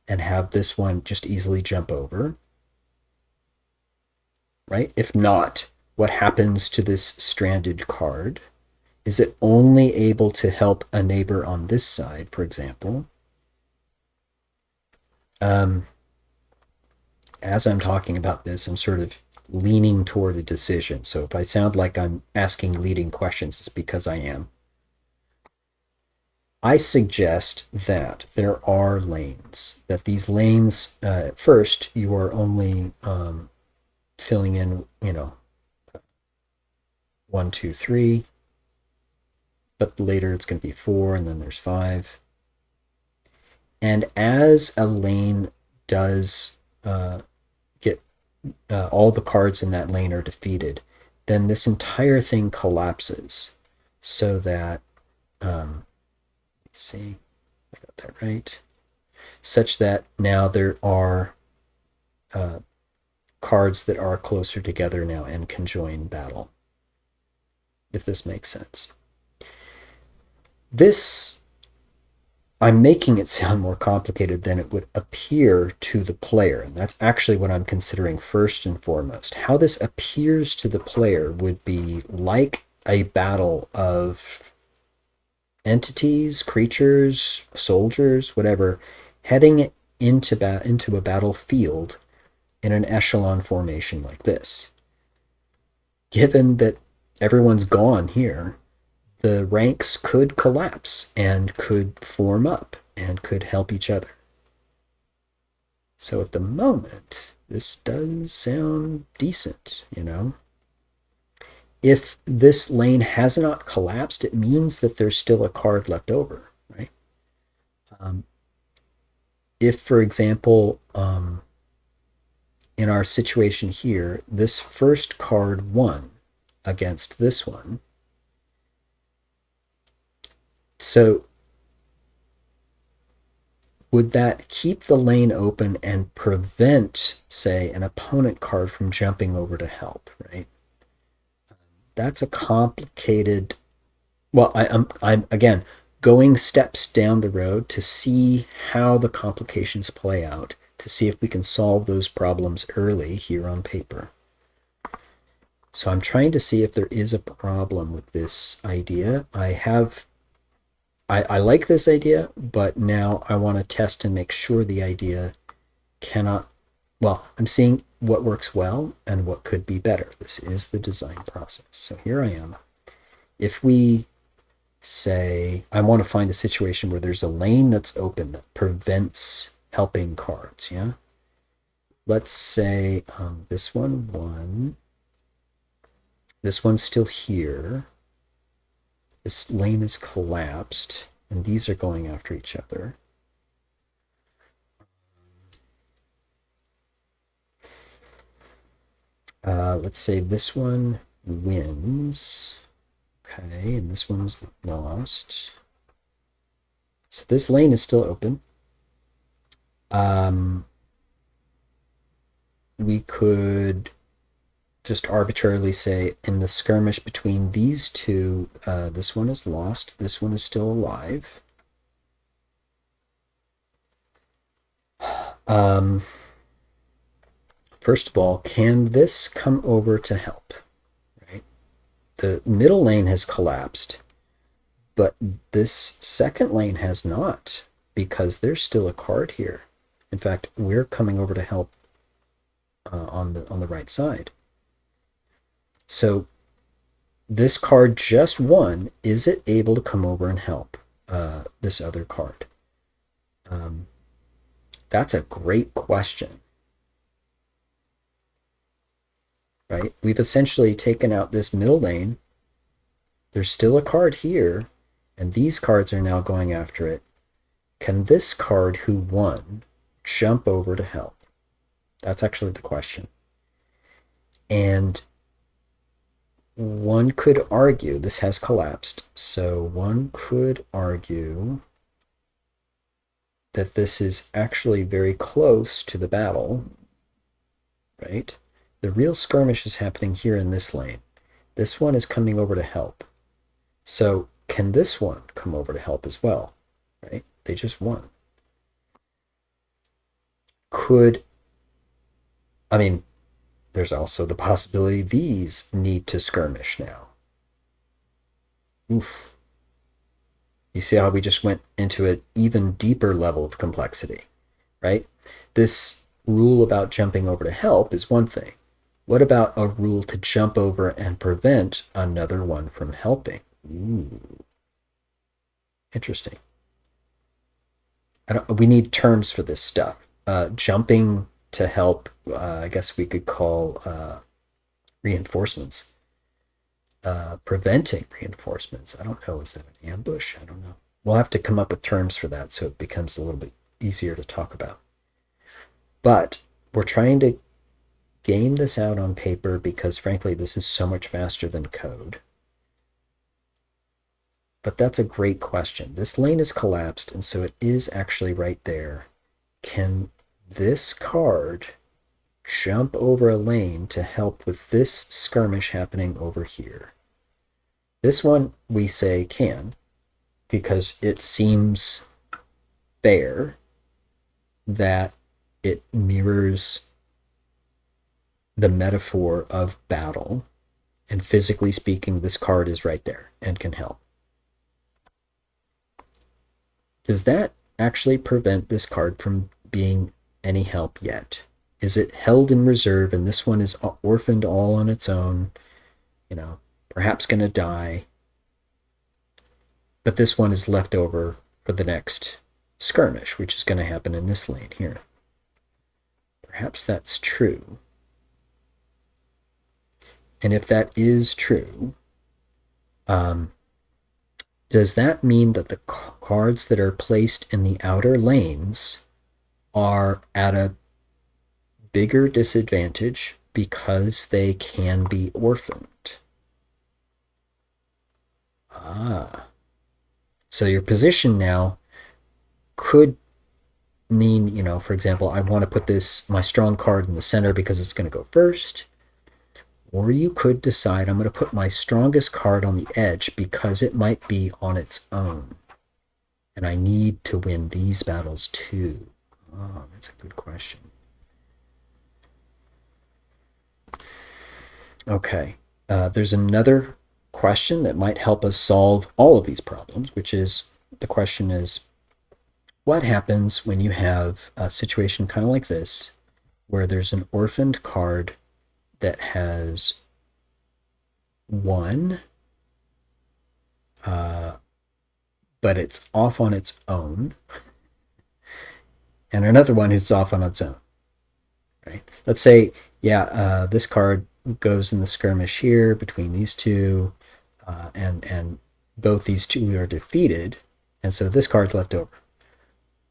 and have this one just easily jump over? Right? If not, what happens to this stranded card? Is it only able to help a neighbor on this side, for example? As I'm talking about this, I'm sort of leaning toward a decision. So if I sound like I'm asking leading questions, it's because I am. I suggest that there are lanes, that these lanes, at first, you are only filling in, 1, 2, 3, but later it's going to be 4, and then there's 5. And as a lane does get all the cards in that lane are defeated, then this entire thing collapses so that, let's see, I got that right, such that now there are cards that are closer together now and can join battle, if this makes sense. This, I'm making it sound more complicated than it would appear to the player, and that's actually what I'm considering first and foremost. How this appears to the player would be like a battle of entities, creatures, soldiers, whatever, heading into a battlefield in an echelon formation like this. Given that everyone's gone here, the ranks could collapse and could form up and could help each other. So at the moment, this does sound decent, If this lane has not collapsed, it means that there's still a card left over, right? If, for example, in our situation here, this first card won against this one, so would that keep the lane open and prevent, say, an opponent card from jumping over to help, right? That's a complicated, well, I'm again going steps down the road to see how the complications play out, to see if we can solve those problems early here on paper. So I'm trying to see if there is a problem with this idea. I like this idea, but now I want to test and make sure the idea cannot, well, I'm seeing what works well and what could be better. This is the design process. So here I am. If we say, I want to find a situation where there's a lane that's open that prevents helping cards, yeah? Let's say this one won. This one's still here. This lane is collapsed, and these are going after each other. Let's say this one wins. Okay, and this one is lost. So this lane is still open. We could just arbitrarily say in the skirmish between these two, this one is lost, this one is still alive. First of all, can this come over to help? Right? The middle lane has collapsed, but this second lane has not, because there's still a card here. In fact, we're coming over to help on the right side. So this card just won. Is it able to come over and help this other card? That's a great question. Right? We've essentially taken out this middle lane. There's still a card here, and these cards are now going after it. Can this card who won jump over to help? That's actually the question. And one could argue, this has collapsed, so one could argue that this is actually very close to the battle, right? The real skirmish is happening here in this lane. This one is coming over to help. So can this one come over to help as well, right? They just won. There's also the possibility these need to skirmish now. Oof. You see how we just went into an even deeper level of complexity, right? This rule about jumping over to help is one thing. What about a rule to jump over and prevent another one from helping? Ooh. Interesting. We need terms for this stuff. Jumping to help, I guess we could call reinforcements. Preventing reinforcements. I don't know. Is that an ambush? I don't know. We'll have to come up with terms for that so it becomes a little bit easier to talk about. But we're trying to game this out on paper because, frankly, this is so much faster than code. But that's a great question. This lane is collapsed, and so it is actually right there. Can this card jump over a lane to help with this skirmish happening over here? This one we say can, because it seems fair that it mirrors the metaphor of battle, and physically speaking, this card is right there and can help. Does that actually prevent this card from being any help yet? Is it held in reserve and this one is orphaned all on its own, perhaps going to die, but this one is left over for the next skirmish, which is going to happen in this lane here? Perhaps that's true. And if that is true, does that mean that the cards that are placed in the outer lanes are at a bigger disadvantage because they can be orphaned? So your position now could mean, for example, I want to put my strong card in the center because it's going to go first. Or you could decide I'm going to put my strongest card on the edge because it might be on its own. And I need to win these battles too. Oh, that's a good question. Okay, there's another question that might help us solve all of these problems, which is, the question is, what happens when you have a situation kind of like this, where there's an orphaned card that has won, but it's off on its own, and another one who's off on its own, right? Let's say, this card goes in the skirmish here between these two, and both these two are defeated, and so this card's left over.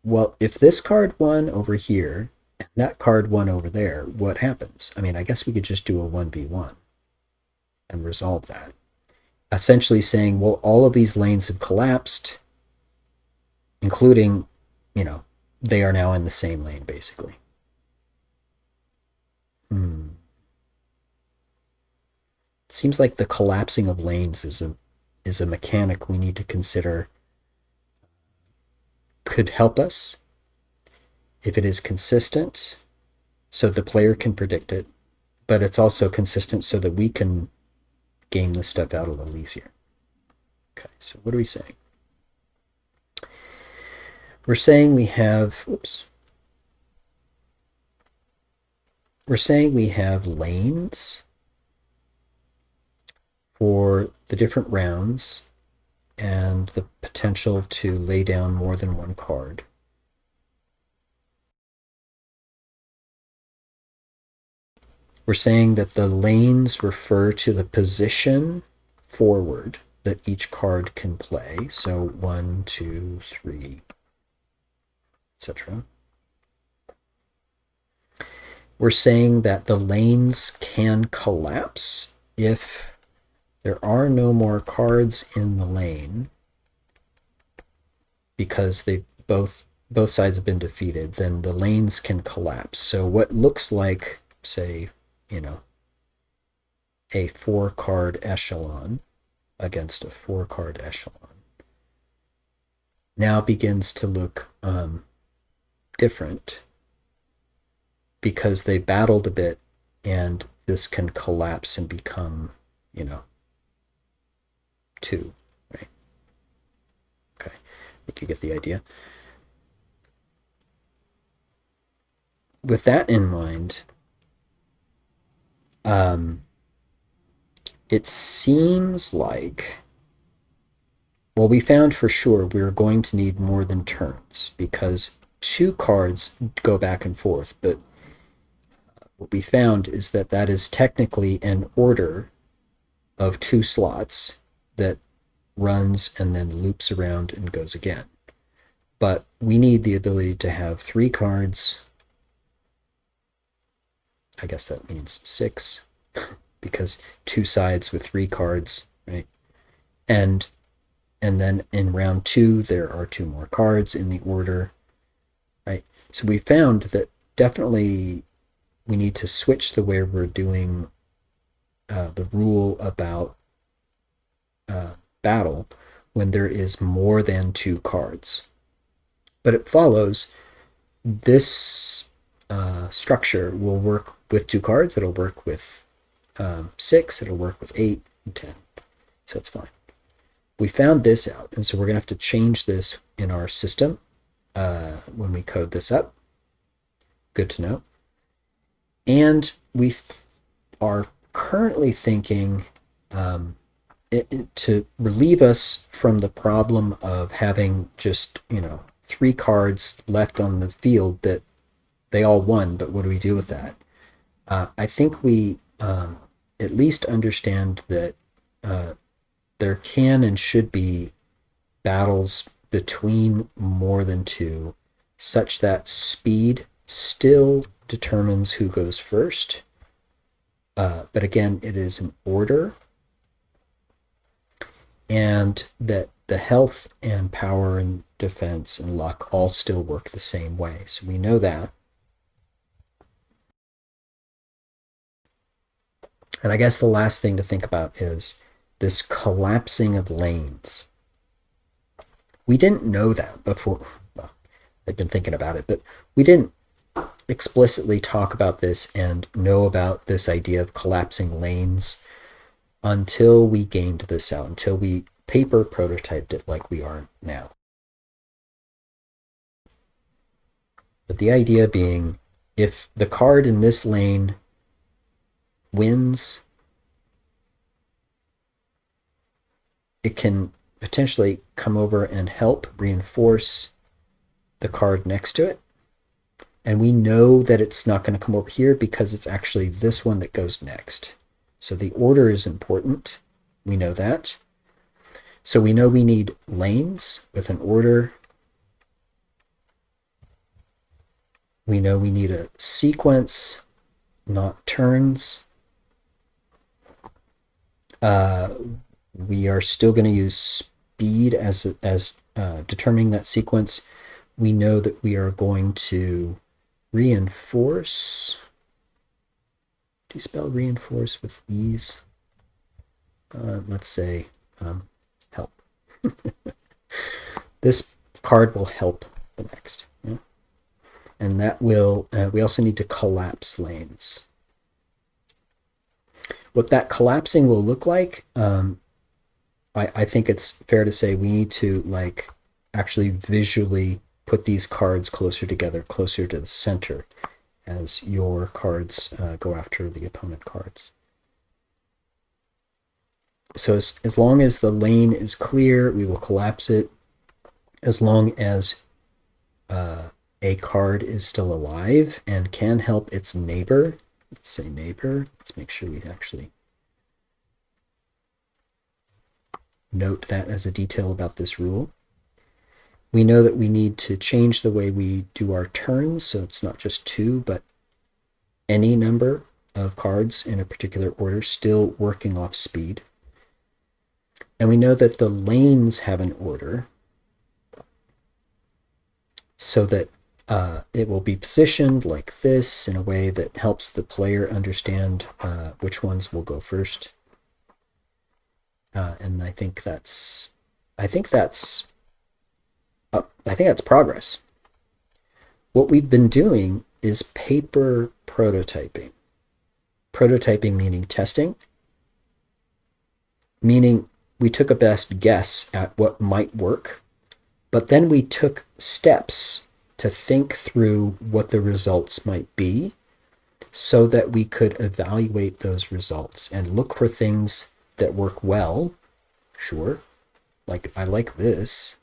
Well, if this card won over here, and that card won over there, what happens? I guess we could just do a 1v1 and resolve that. Essentially saying, well, all of these lanes have collapsed, including, they are now in the same lane, basically. It seems like the collapsing of lanes is a mechanic we need to consider. Could help us if it is consistent, so the player can predict it, but it's also consistent so that we can game this stuff out a little easier. Okay, so what are we saying? We're saying we have, we're saying we have lanes for the different rounds and the potential to lay down more than one card. We're saying that the lanes refer to the position forward that each card can play. So 1, 2, 3, etc. We're saying that the lanes can collapse if there are no more cards in the lane because they both sides have been defeated, then the lanes can collapse. So what looks like, say, a 4-card echelon against a 4-card echelon now begins to look different because they battled a bit, and this can collapse and become, 2, right? Okay, I think you get the idea. With that in mind, it seems like, well, we found for sure we're going to need more than turns because 2 cards go back and forth, but what we found is that that is technically an order of 2 slots that runs and then loops around and goes again. But we need the ability to have 3 cards. I guess that means 6 because 2 sides with 3 cards, right? And then in round 2 there are 2 more cards in the order, right? So we found that definitely we need to switch the way we're doing the rule about battle when there is more than 2 cards. But it follows this structure will work with 2 cards. It'll work with 6. It'll work with 8 and 10. So it's fine. We found this out, and so we're going to have to change this in our system when we code this up. Good to know. And we are currently thinking to relieve us from the problem of having just 3 cards left on the field that they all won, but what do we do with that? I think we at least understand that there can and should be battles between more than 2 such that speed still determines who goes first. But again, it is an order, and that the health and power and defense and luck all still work the same way. So we know that. And I guess the last thing to think about is this collapsing of lanes. We didn't know that before. Well, I've been thinking about it, but we didn't explicitly talk about this and know about this idea of collapsing lanes until we gamed this out, until we paper prototyped it like we are now. But the idea being, if the card in this lane wins, it can potentially come over and help reinforce the card next to it. And we know that it's not going to come over here because it's actually this one that goes next. So the order is important. We know that. So we know we need lanes with an order. We know we need a sequence, not turns. We are still going to use speed as determining that sequence. We know that we are going to reinforce. Do you spell reinforce with ease? Let's say help. This card will help the next. Yeah? And that will, we also need to collapse lanes. What that collapsing will look like, I think it's fair to say we need to like actually visually put these cards closer together, closer to the center as your cards go after the opponent cards. So as long as the lane is clear, we will collapse it. As long as a card is still alive and can help its neighbor, let's say neighbor, let's make sure we actually note that as a detail about this rule. We know that we need to change the way we do our turns, so it's not just 2, but any number of cards in a particular order, still working off speed. And we know that the lanes have an order, so that it will be positioned like this in a way that helps the player understand which ones will go first. And I think that's progress. What we've been doing is paper prototyping. Prototyping meaning testing, meaning we took a best guess at what might work, but then we took steps to think through what the results might be so that we could evaluate those results and look for things that work well. Sure, like I like this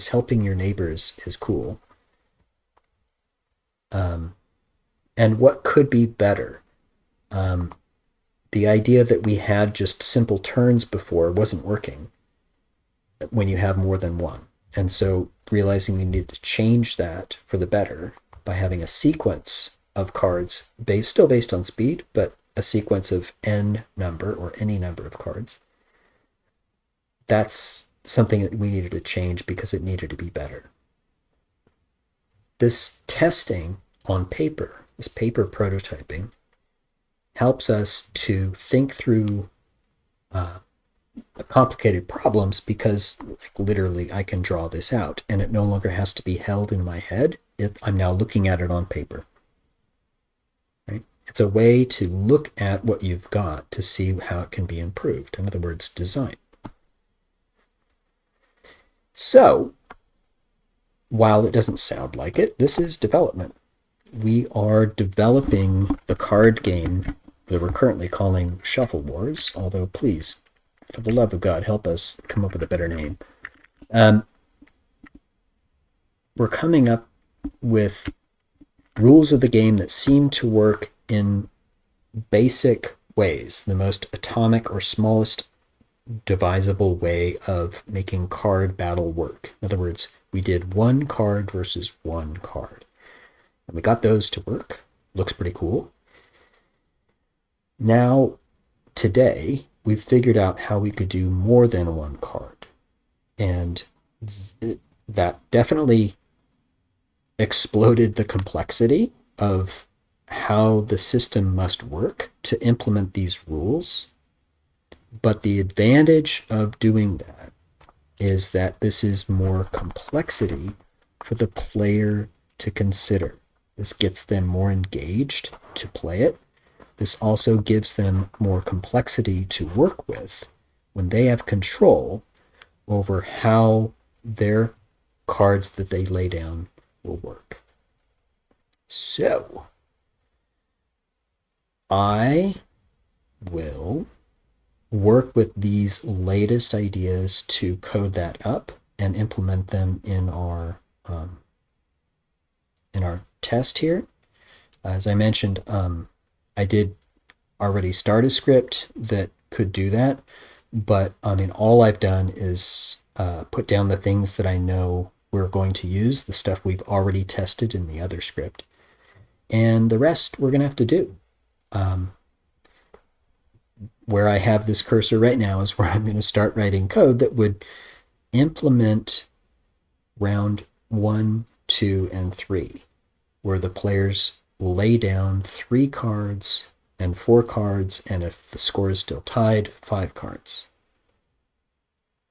helping your neighbors is cool. And what could be better? The idea that we had just simple turns before wasn't working when you have more than one. And so realizing we needed to change that for the better by having a sequence of cards still based on speed, but a sequence of n number or any number of cards. That's something that we needed to change because it needed to be better. This testing on paper, this paper prototyping, helps us to think through complicated problems because literally I can draw this out and it no longer has to be held in my head. I'm now looking at it on paper. Right? It's a way to look at what you've got to see how it can be improved. In other words, design. So, while it doesn't sound like it, this is development. We are developing the card game that we're currently calling Shuffle Wars, although please, for the love of God, help us come up with a better name. We're coming up with rules of the game that seem to work in basic ways, the most atomic or smallest divisible way of making card battle work. In other words, we did one card versus one card. And we got those to work. Looks pretty cool. Now, today, we've figured out how we could do more than one card. And that definitely exploded the complexity of how the system must work to implement these rules. But the advantage of doing that is that this is more complexity for the player to consider. This gets them more engaged to play it. This also gives them more complexity to work with when they have control over how their cards that they lay down will work. So, I will work with these latest ideas to code that up and implement them in our test here. As I mentioned, I did already start a script that could do that, but I mean, all I've done is put down the things that I know we're going to use, the stuff we've already tested in the other script, and the rest we're going to have to do. Where I have this cursor right now is where I'm going to start writing code that would implement round 1, 2, and 3, where the players will lay down 3 cards and 4 cards, and if the score is still tied, 5 cards.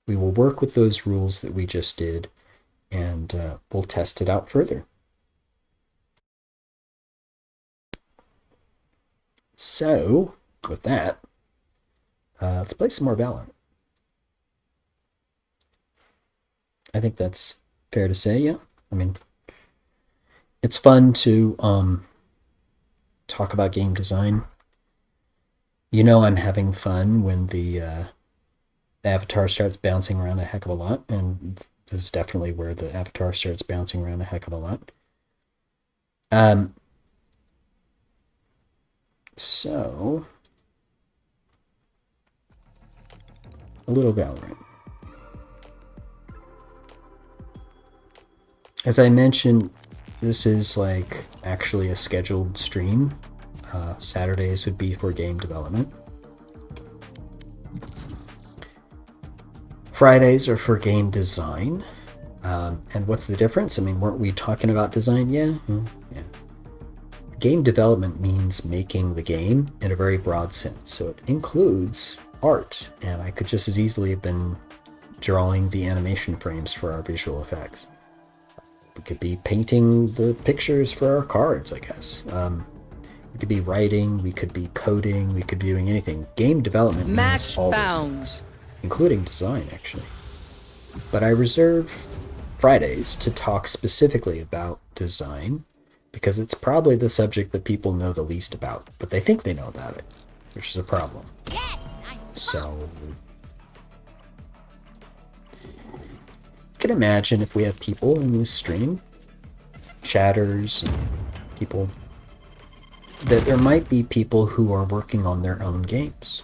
We will work with those rules that we just did, and we'll test it out further. So, with that, let's play some more VALORANT. I think that's fair to say, yeah. I mean, it's fun to talk about game design. You know I'm having fun when the avatar starts bouncing around a heck of a lot, and this is definitely where the avatar starts bouncing around a heck of a lot. So, a little Valorant. As I mentioned, this is like actually a scheduled stream. Saturdays would be for game development. Fridays are for game design. And what's the difference? I mean, weren't we talking about design? Yeah. Game development means making the game in a very broad sense. So it includes art, and I could just as easily have been drawing the animation frames for our visual effects. We could be painting the pictures for our cards, I guess. We could be writing, we could be coding, we could be doing anything. Game development means all those things, including design, actually. But I reserve Fridays to talk specifically about design, because it's probably the subject that people know the least about, but they think they know about it, which is a problem. So, you can imagine if we have people in this stream, chatters, and people, that there might be people who are working on their own games.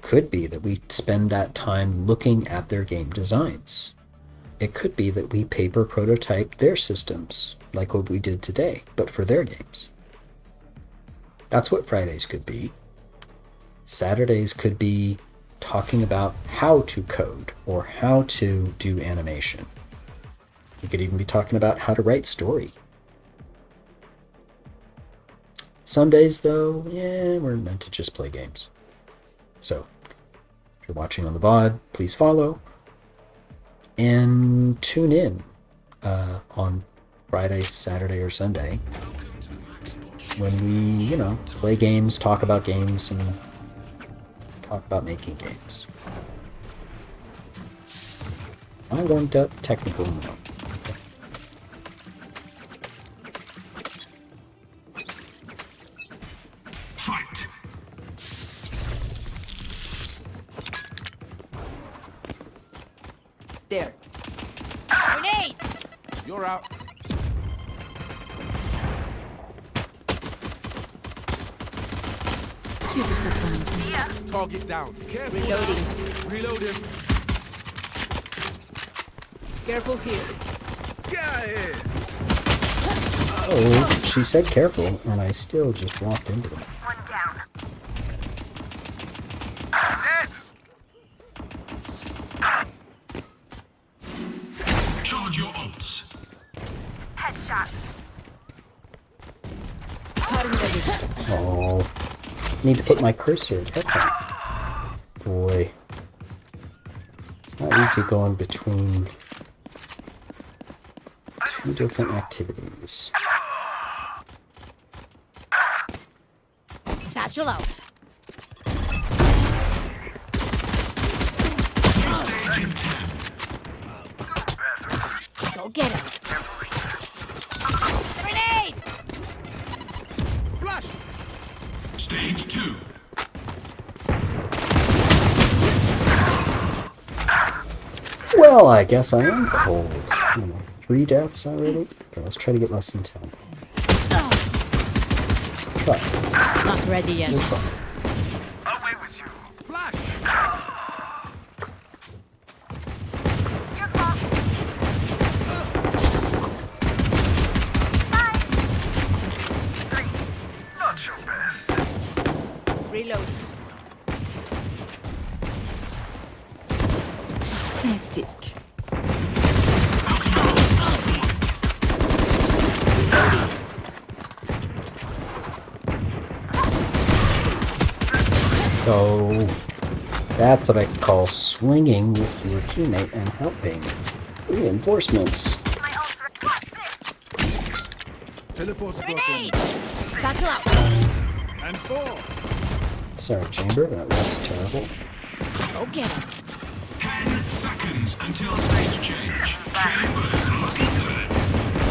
Could be that we spend that time looking at their game designs. It could be that we paper prototype their systems, like what we did today, but for their games. That's what Fridays could be. Saturdays could be talking about how to code or how to do animation. We could even be talking about how to write story. Some days, though, yeah, we're meant to just play games. So, if you're watching on the VOD, please follow. And tune in on Friday, Saturday, or Sunday when we, play games, talk about games, and talk about making games. I warmed up technical mode. Fight! There. Grenade! You're out. Target down. Careful. Reloading. Reloading. Careful here. Get out of here. Oh, she said careful, and I still just walked into it. One down. Dead. Charge your ults. Headshot. Oh, need to put my cursor at headshot. Boy, it's not easy going between two different activities. Satchel out. New stage in 10. Go get him. Grenade! Flash. Stage 2. Well, I guess I am cold. 3 deaths already? Okay, let's try to get less than 10. Try. Not ready yet. We'll try. Away with you. Flash. Your fault. 5, 3. Not your best. Reload. Pathetic. So, that's what I call swinging with your teammate and helping. Reinforcements. My ult's watch this. Teleport's Grenade! broken. Satchel out. And 4. Sorry, Chamber, that was terrible. Go get him. 10 seconds until stage change. Chambers looking good.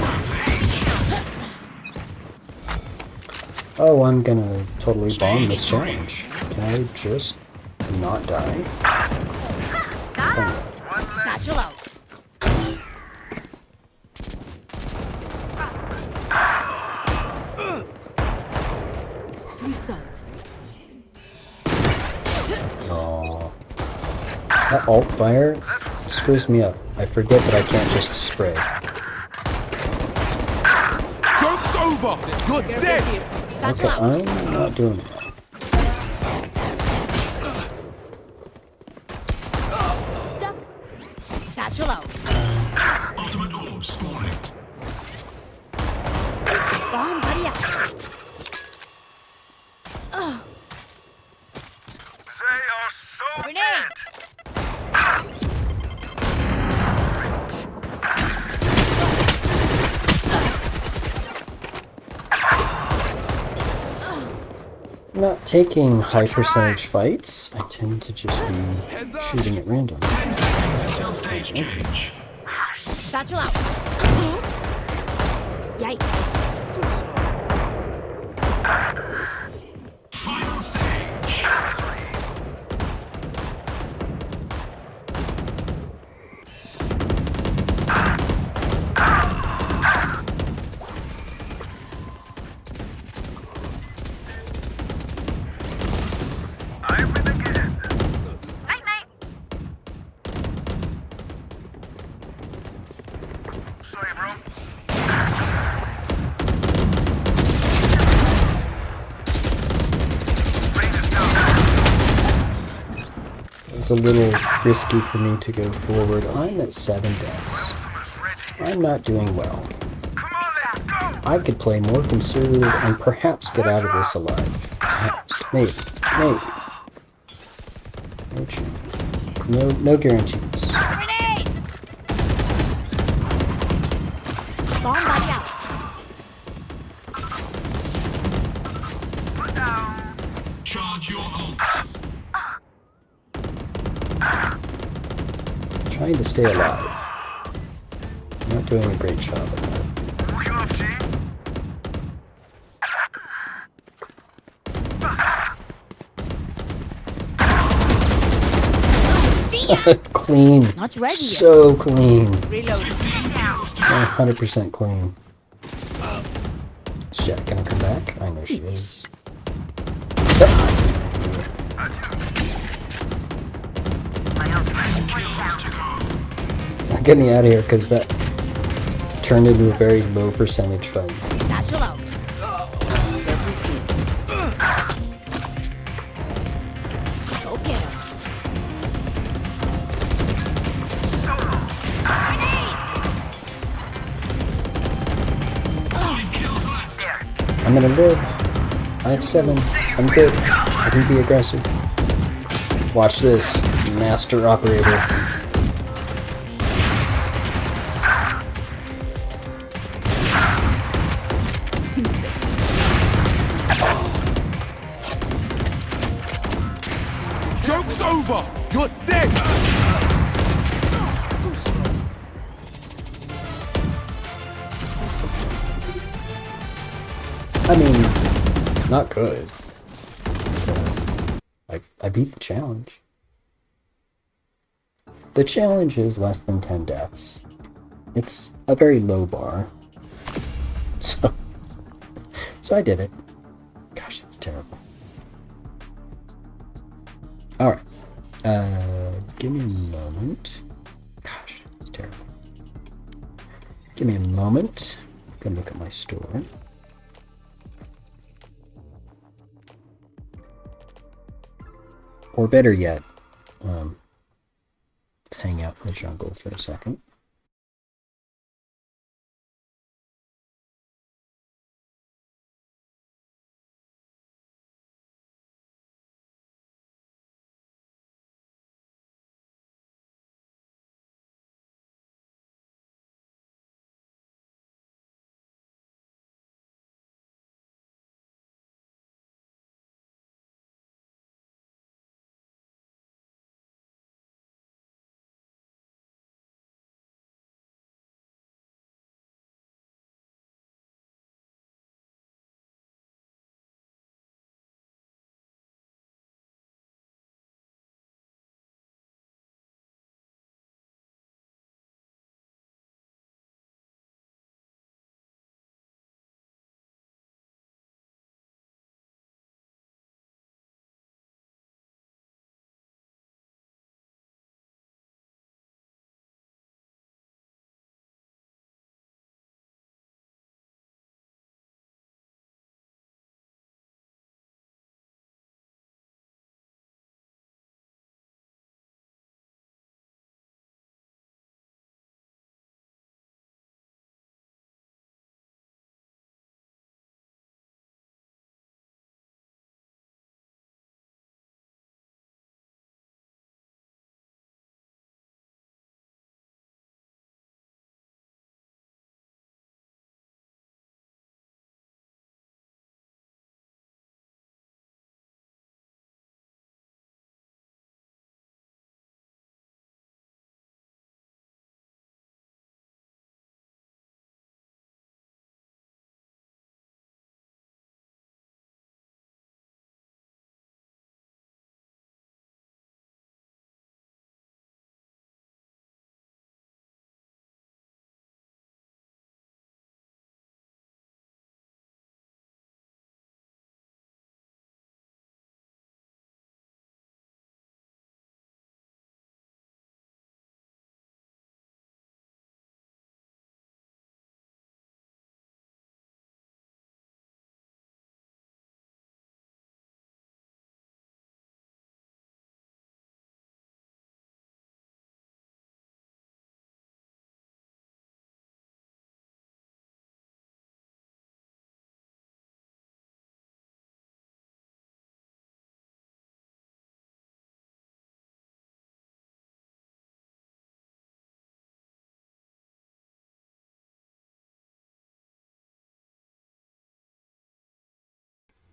Rampage. Oh, I'm gonna totally bomb this challenge. Can I just not die? Oh, Satchel out. Three souls. no. That alt fire screws me up. I forget that I can't just spray. Joke's over! You're Careful dead! here. Satchel Okay, out. I'm not doing well. Duck. Satchel out. Ultimate orb spawning. Bomb buddy out. They are so Grenade. dead! Not taking high percentage fights. I tend to just be shooting at random. 10 seconds until stage change. Satchel out. Oops. Yikes. Final stage. I win again. Night night. Sorry, bro. Rain is down. It was a little risky for me to go forward. I'm at 7 deaths. Ultimate's ready. I'm not doing well. Come on, let's go! I could play more conservative and perhaps get out of this alive. Perhaps. Maybe. Maybe. No chance. No guarantees. Grenade. Bomb buddy out. Put down. Charge your ults. Trying to stay alive. Not doing a great job of that. Walking off, G. Clean. Not ready yet. So clean. Reload. 15 kills to 100% clean. Is Jack gonna come back? I know she is. kills to go. Get me out of here, because that turned into a very low percentage fight. Satchel out. Go get him. Five kills left. I'm gonna live. I have 7. I'm good. I can be aggressive. Watch this, master operator. Joke's over! You're dead! I mean, not good. I beat the challenge. The challenge is less than 10 deaths. It's a very low bar. So I did it. Gosh, that's terrible. Alright. Give me a moment. Gosh, it's terrible. Give me a moment. I'm gonna look at my store. Or better yet, let's hang out in the jungle for a second.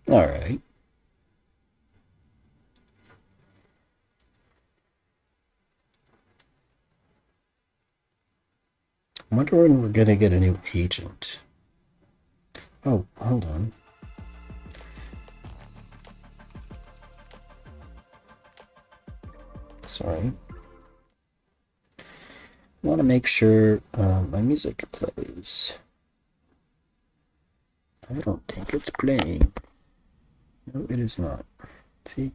Alright. I wonder when we're gonna get a new agent. Oh, hold on. Sorry. I want to make sure my music plays. I don't think it's playing. No, it is not. See?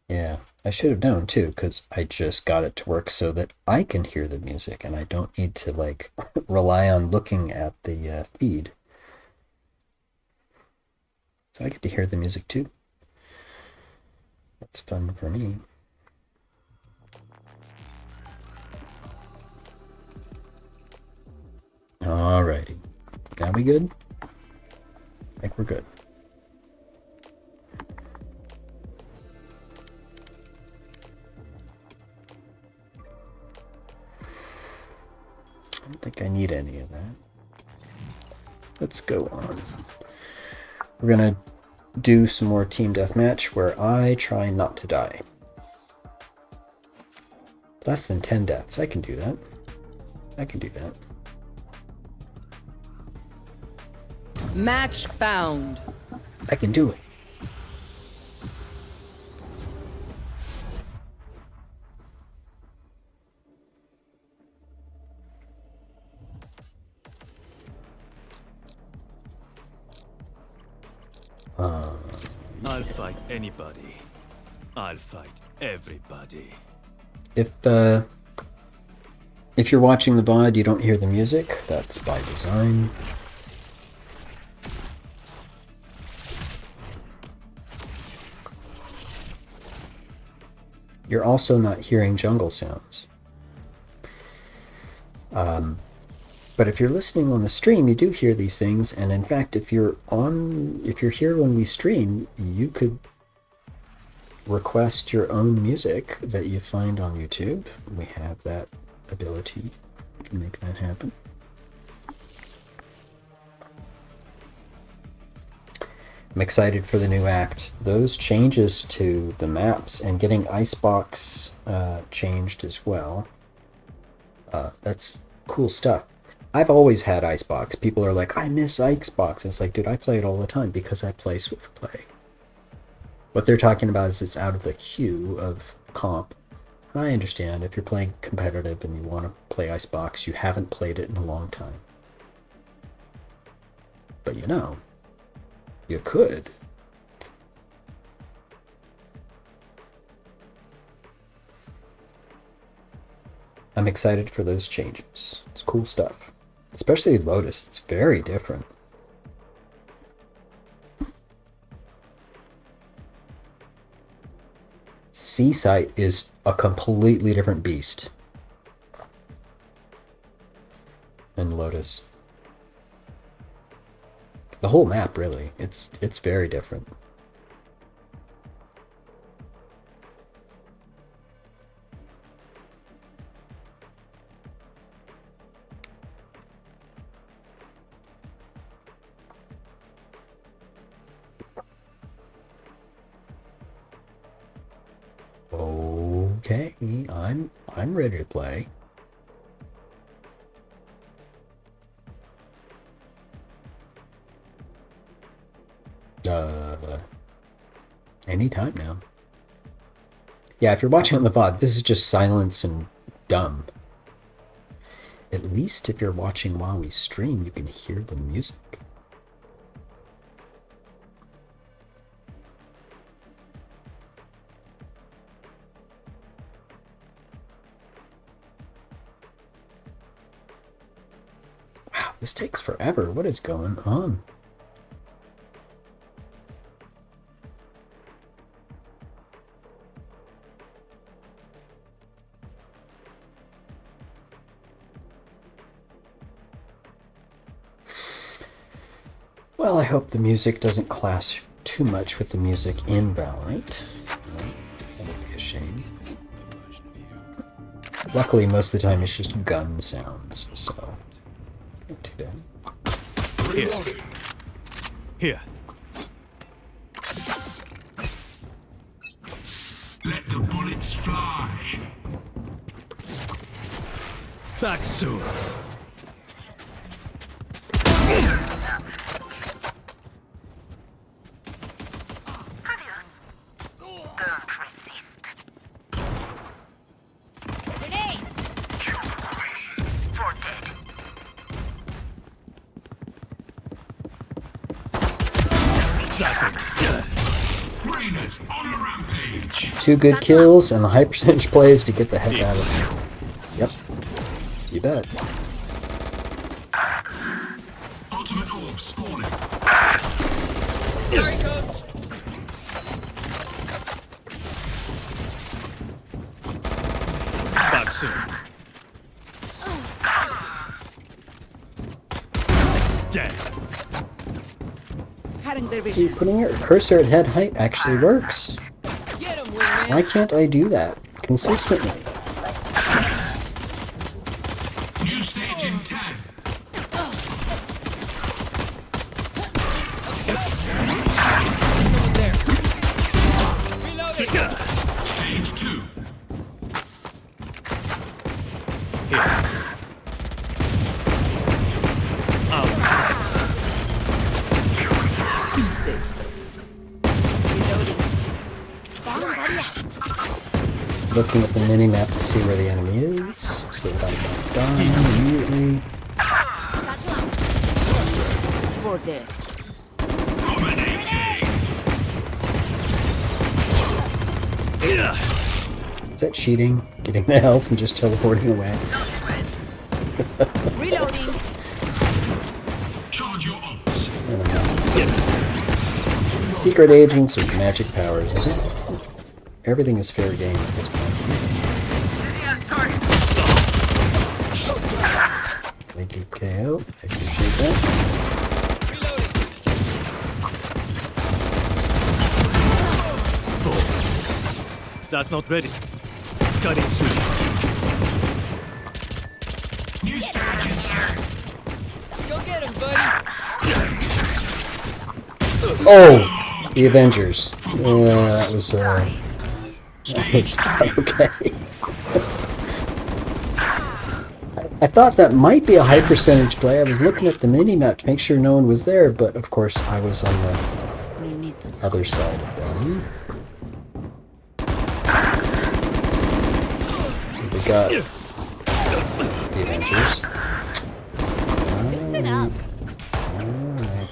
Yeah, I should have known too, because I just got it to work so that I can hear the music and I don't need to like rely on looking at the feed. So I get to hear the music too. That's fun for me. Alrighty. Now we good? I think we're good. I don't think I need any of that. Let's go on. We're gonna do some more team deathmatch where I try not to die. Less than 10 deaths. I can do that. I can do that. Match found. I can do it. I'll fight anybody. I'll fight everybody. If you're watching the VOD, you don't hear the music. That's by design. You're also not hearing jungle sounds. But if you're listening on the stream, you do hear these things. And in fact, if you're here when we stream, you could request your own music that you find on YouTube. We have that ability to make that happen. I'm excited for the new act. Those changes to the maps and getting Icebox changed as well. That's cool stuff. I've always had Icebox. People are like, I miss Icebox. It's like, dude, I play it all the time because I play Swift Play. What they're talking about is it's out of the queue of comp. I understand if you're playing competitive and you want to play Icebox, you haven't played it in a long time. But you know, you could. I'm excited for those changes. It's cool stuff. Especially Lotus, it's very different. Seaside is a completely different beast than Lotus. The whole map, really. It's very different. Okay, I'm ready to play. Anytime now. Yeah, if you're watching on the VOD, this is just silence and dumb. At least if you're watching while we stream, you can hear the music. Wow, this takes forever. What is going on? Well, I hope the music doesn't clash too much with the music in Valorant. That would be a shame. Luckily, most of the time it's just gun sounds, so not too bad. Here. Let the bullets fly. Back soon. Adios. Don't resist. Grenade! For dead. Raiders on a rampage. 2 good kills and the high percentage plays to get the heck out of here. Yep. You bet. Ultimate orb spawning. Back soon. Dead. Cutting their See, vision. putting your cursor at head height actually works. Get him, wingman. Why can't I do that consistently? New stage in 10. Someone there. Reloading. Stage 2. Be safe. Reloading. Looking at the mini-map to see where the enemy is, so that I don't die immediately. For dead. Dominating. Is that cheating? Getting the health and just teleporting away? Reloading. Charge your ults. I don't know. Secret agents with magic powers. I think everything is fair game at this point. Thank you, KO. I appreciate that. That's not ready. Cutting through. New stage in 10. Go get him, buddy. Oh! The Avengers. That was okay. I thought that might be a high percentage play. I was looking at the mini-map to make sure no one was there, but of course I was on the We need to other side of them. We got the Avengers. Listen up. Alright.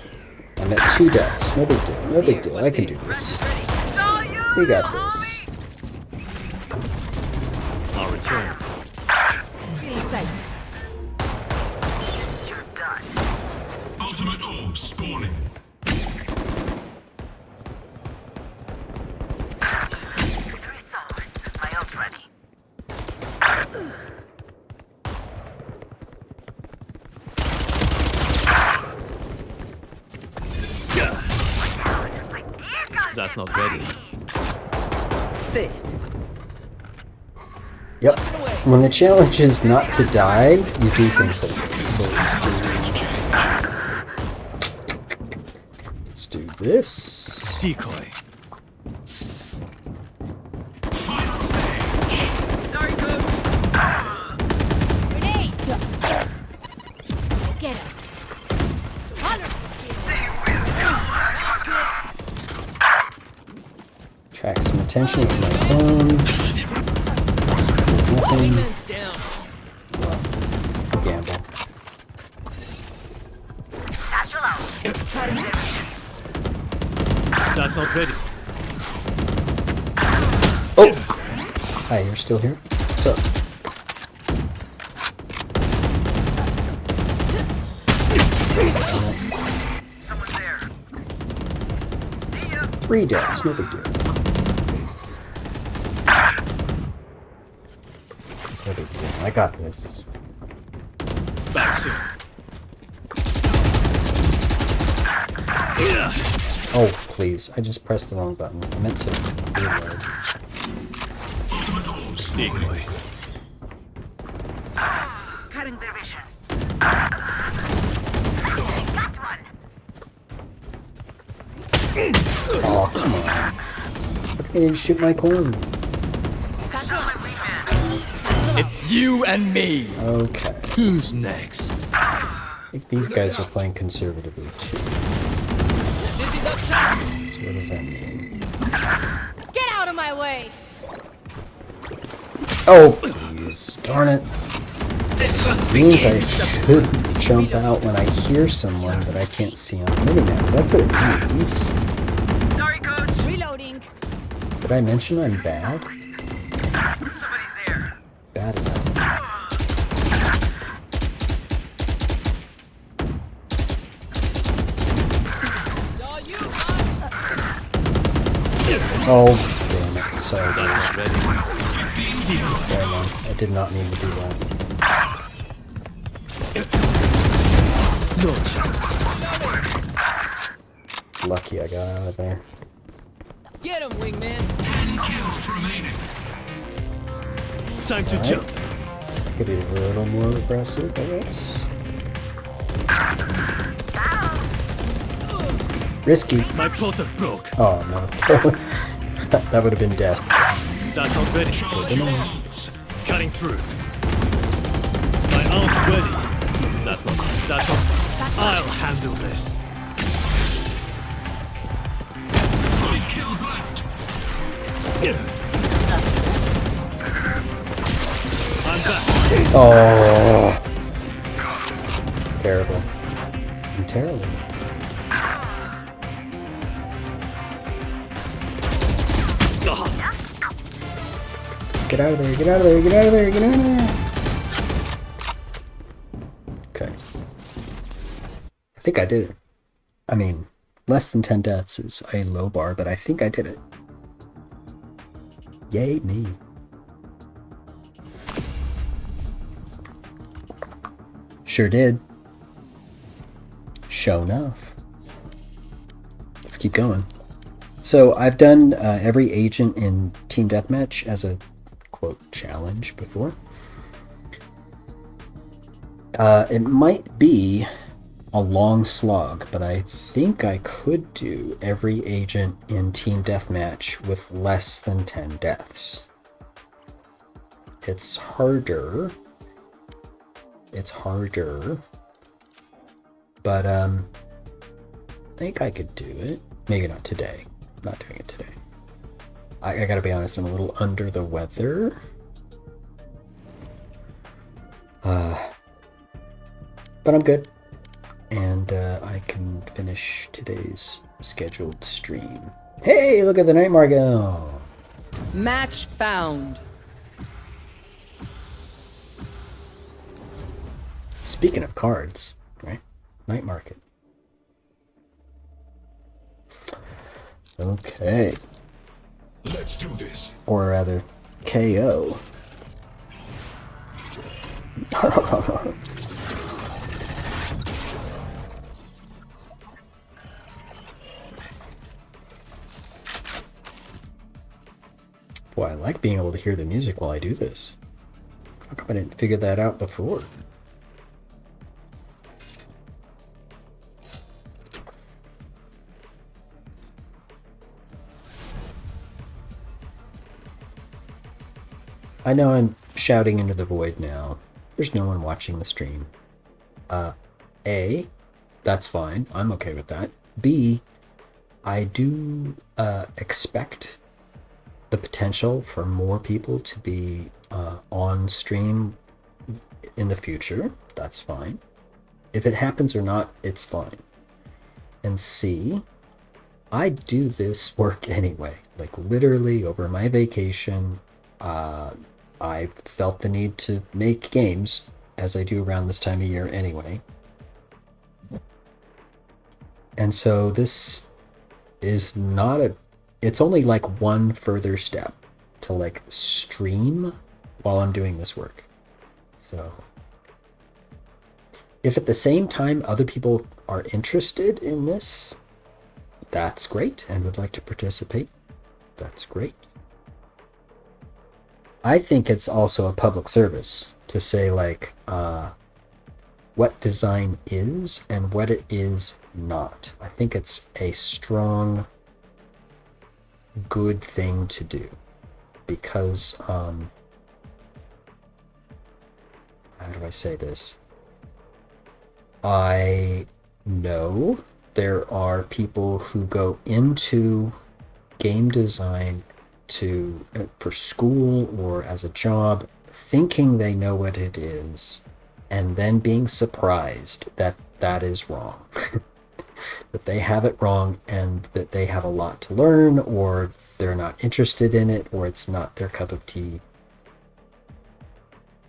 I'm at 2 deaths. No big deal. No big deal. I can do this. We got this. I'll return. Feeling safe. You're done. Ultimate orb spawning. Three souls. My ult ready. That's not ready. There. Yep. When the challenge is not to die, you do things like this. So let's do this. Decoy. Final stage. Sorry, coach. Grenade! Get him. Attract some attention with my clone. Nothing. Wingman's down. Well, it's a gamble. Satchel out. That's not ready. Oh! Hi, you're still here? What's up? Someone's there. See ya. 3 deaths, no big deal. No big deal. I got this. Back soon. Oh, please. I just pressed the wrong button. I meant to reload. Ultimate orb spawning. Decoy. Cutting their vision. Got one. Oh, come on. Why didn't you shoot my clone? It's you and me. Okay. Who's next? I think these guys are playing conservatively too. So what does that mean? Get out of my way! Oh, please. Darn it. Means I should jump out when I hear someone that I can't see on the minimap. That's what it means. Sorry, coach. Reloading. Did I mention I'm bad? Somebody's there. Bad enough. Saw you. Oh, damn it. Sorry, That's dude. not ready. Sorry, man. I did not mean to do that. No chance. Lucky I got out of there. Get him, wingman. 10 kills remaining. Time to Alright. jump. Could be a little more aggressive, I guess. Risky. My portal broke. Oh, no. That would have been death. That's not ready. Charge your ults. Cutting through. My arm's ready. That's not. I'll handle this. 5 kills left. I'm back. Oh. Terrible. I'm terrible. Ugh. Get out of there, get out of there, get out of there, get out of there! Okay. I think I did it. I mean, less than 10 deaths is a low bar, but I think I did it. Yay me. Sure did. Show enough. Let's keep going. So I've done every agent in Team Deathmatch as a quote challenge before. It might be a long slog, but I think I could do every agent in Team Deathmatch with less than 10 deaths. It's harder. It's harder. But I think I could do it. Maybe not today. Not doing it today. I gotta be honest, I'm a little under the weather. But I'm good. And I can finish today's scheduled stream. Hey, look at the night market. Oh. Match found. Speaking of cards, right? Night market. Okay. Let's do this. Or rather, KO. Boy, I like being able to hear the music while I do this. How come I didn't figure that out before? I know I'm shouting into the void now. There's no one watching the stream. A, that's fine. I'm okay with that. B, I do expect the potential for more people to be on stream in the future. That's fine. If it happens or not, it's fine. And C, I do this work anyway. Like literally over my vacation, I felt the need to make games, as I do around this time of year anyway. And so this is not a... It's only like one further step to like stream while I'm doing this work. So if at the same time other people are interested in this, that's great, and would like to participate, that's great. I think it's also a public service to say, like, what design is and what it is not. I think it's a strong, good thing to do, because, how do I say this? I know there are people who go into game design for school or as a job, thinking they know what it is, and then being surprised that that is wrong. That they have it wrong, and that they have a lot to learn, or they're not interested in it, or it's not their cup of tea.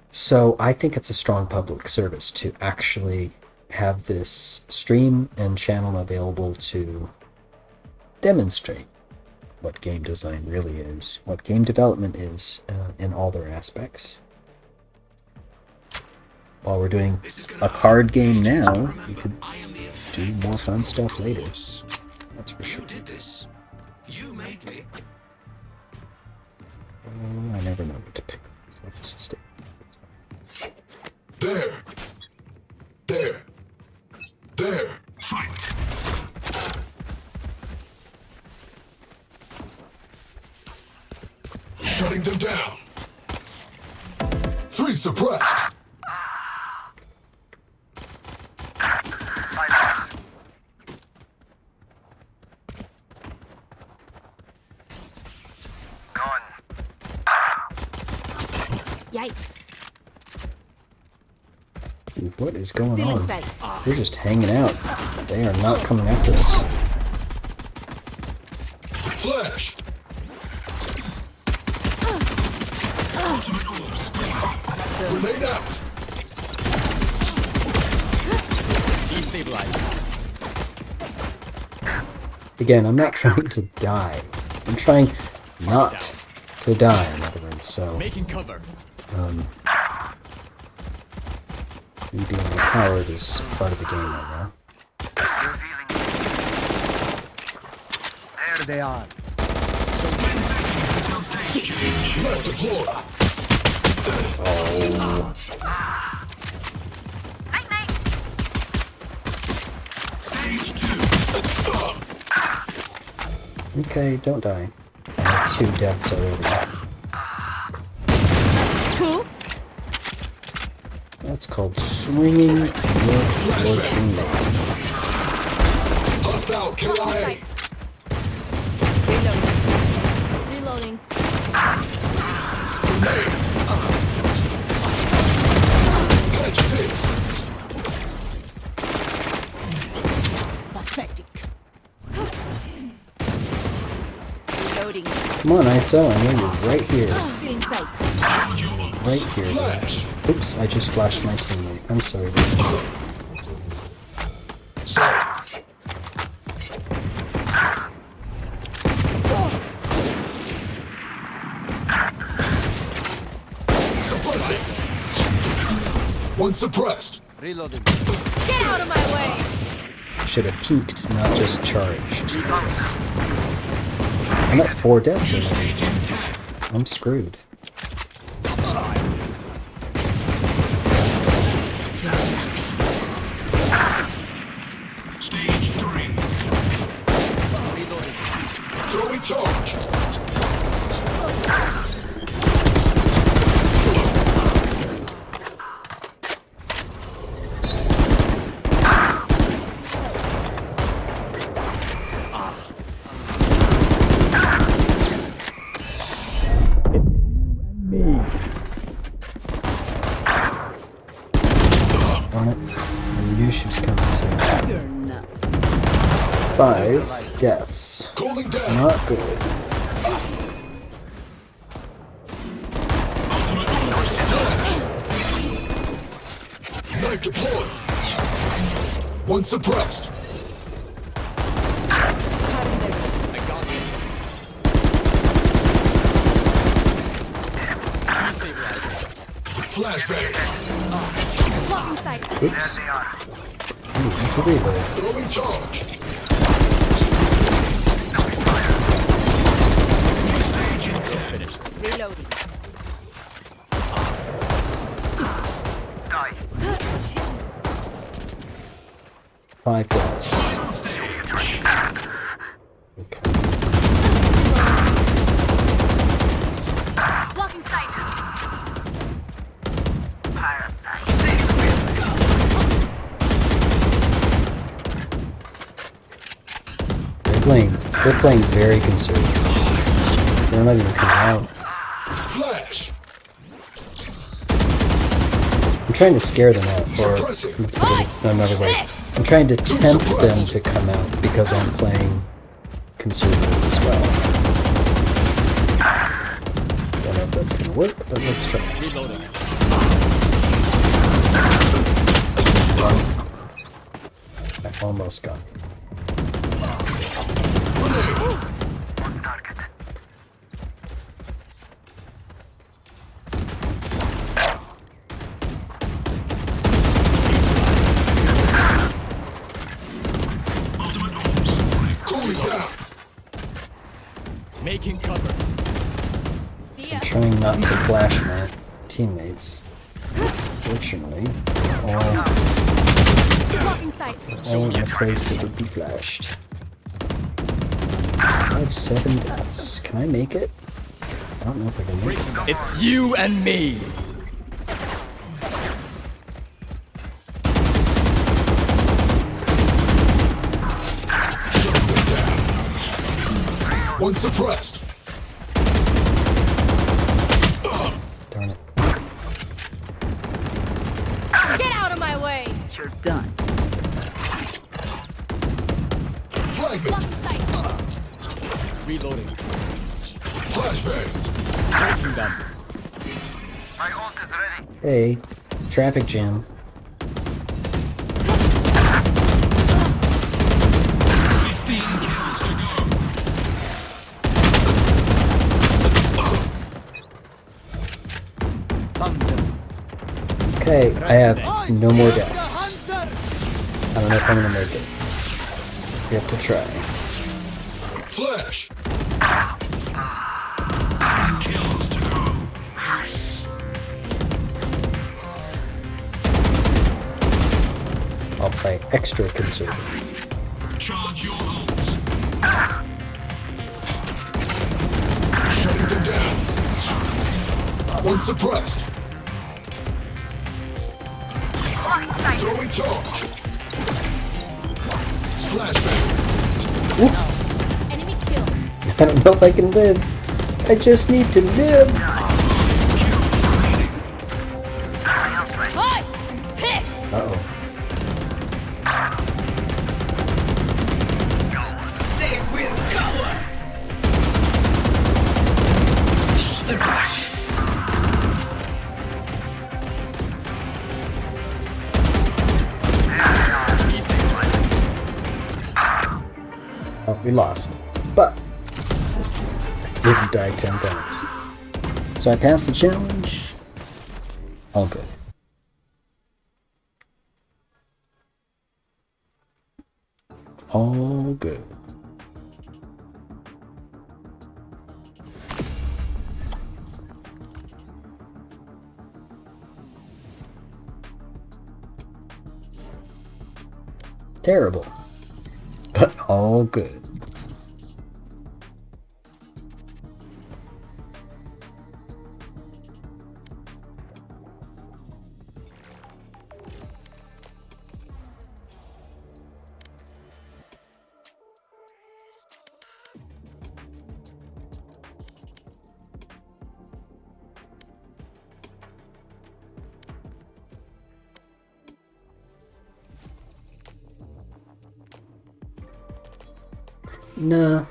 So I think it's a strong public service to actually have this stream and channel available to demonstrate what game design really is, what game development is, in all their aspects. While we're doing a card game now, we could do more fun stuff later. That's for sure. You made me. I never know what to pick. So I'll just stick. There. Fight. Shutting them down. 3 suppressed. Silence. Gone. Yikes. Dude, what is going Feeling on? safe. They're just hanging out. They are not coming after us. Flash. Ultimate orb spring. Grenade out. Again, I'm not trying to die. I'm trying not to die, in other words. So, Making cover. me being a coward is part of the game right now. Revealing. There they are. 10 seconds until stage change. Left deploy. Night night. Stage 2. Okay, don't die. I have 2 deaths already. Oops. That's called swinging with your teammate. Hostile KIA. Reloading. Grenade. Catch this. Pathetic. Reloading. Come on, ISO, I know you're right here. Feeling safe. Right here. Flash. Oops, I just flashed my teammate. I'm sorry. Suppressing. 1 suppressed. Get out of my way. Should have peeked, not just charged. Yes. I'm at 4 deaths already. Stage intact. I'm screwed. Stage 3. Throwing charge. Darn it. I knew she was coming too. You're not. 5 deaths. Calling down. Not good. Ultimate orb flash. Knife deployed. 1 suppressed. Flashbang. Blocking sight. Oops. They are. I need to reload. Throwing charge. New stage intact. Reloading. 5 deaths. Stage. Okay. Blocking sight. Parasite. They're playing very conservative. They're not even coming out. Flash. I'm trying to scare them out, or let's put it another way. I'm trying to tempt them to come out because I'm playing conservative as well. Don't know if that's gonna work, but let's try. Reloading. I almost got it. On target. Ultimate orb spawning. Calling down. Making cover. I'm trying not to flash my teammates. Fortunately, Blocking sight. all in a place that would be flashed. I have 7 deaths. Can I make it? I don't know if I can make it. It's you and me. One suppressed. Darn it. Get out of my way. You're done. Flagman. Blocking sight. Reloading. Flashbang. Breaking them. My ult is ready. Hey, traffic jam. 15 kills to go. Thunder. Okay, I have no more deaths. I don't know if I'm gonna make it. We have to try. Flash. 10 kills to go. I'll play extra conservative. Charge your ults. Shutting them down. One suppressed. Throwing charge. Flashbang. Enemy kill. I don't know if I can live. I just need to live. Hi! I'm pissed! Uh-oh. They will go. The rush. Oh, we lost. But I didn't die 10 times. So I passed the challenge. All good. All good. Terrible, but all good. Nah.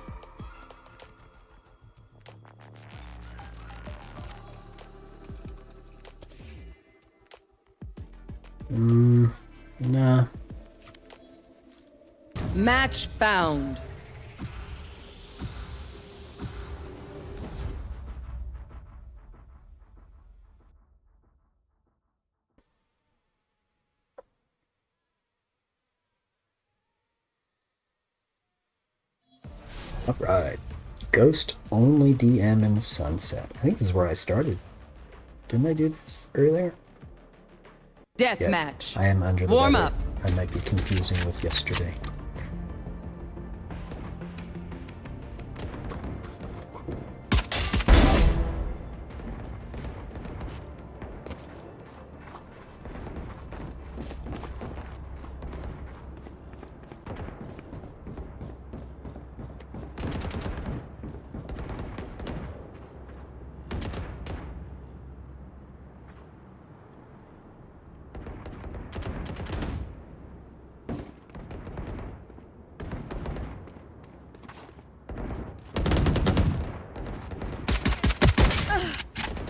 Nah. Match found. Alright. Ghost only DM in Sunset. I think this is where I started. Didn't I do this earlier? Death Yeah, match. I am under the Warm weather. up. I might be confusing with yesterday.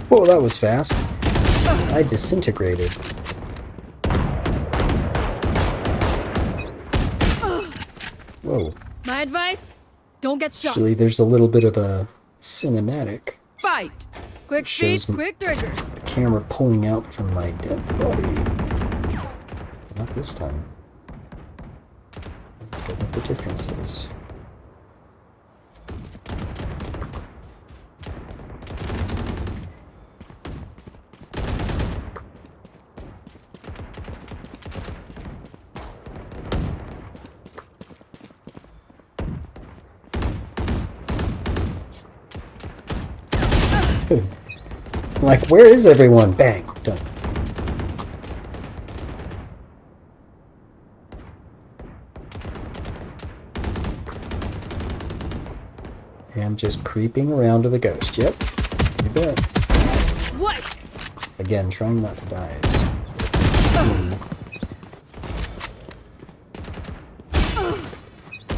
Whoa, that was fast. I disintegrated. Whoa. My advice? Don't get shot. Actually, there's a little bit of a cinematic. Fight! Quick Shows feet, quick trigger. The camera pulling out from my dead body. Not this time. I don't know what the difference is. Like, where is everyone? Bang! Done. I'm just creeping around to the ghost. Yep. You bet. What? Again, trying not to die.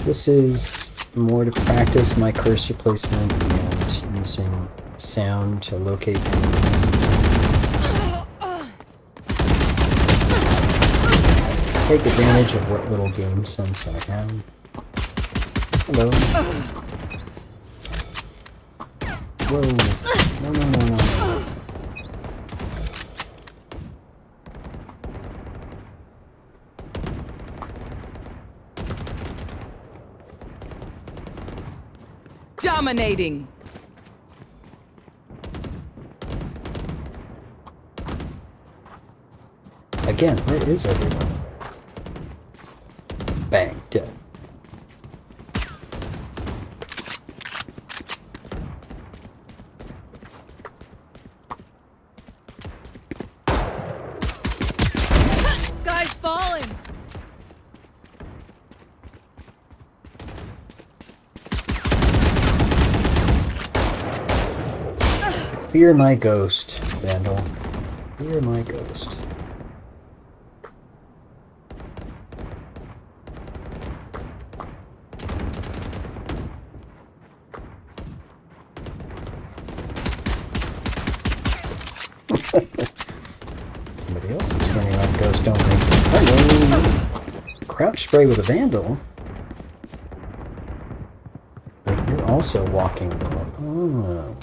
This is more to practice my cursor placement and using sound to locate enemies and take advantage of what little game sense I have. Hello. Whoa. No, no, no, no, no. Dominating. Again, where is everyone? Bang, dead. Sky's falling. Fear my ghost, Vandal. Fear my ghost. Somebody else is running around ghost only. Hello! Crouch spray with a Vandal? But you're also walking the... Oh.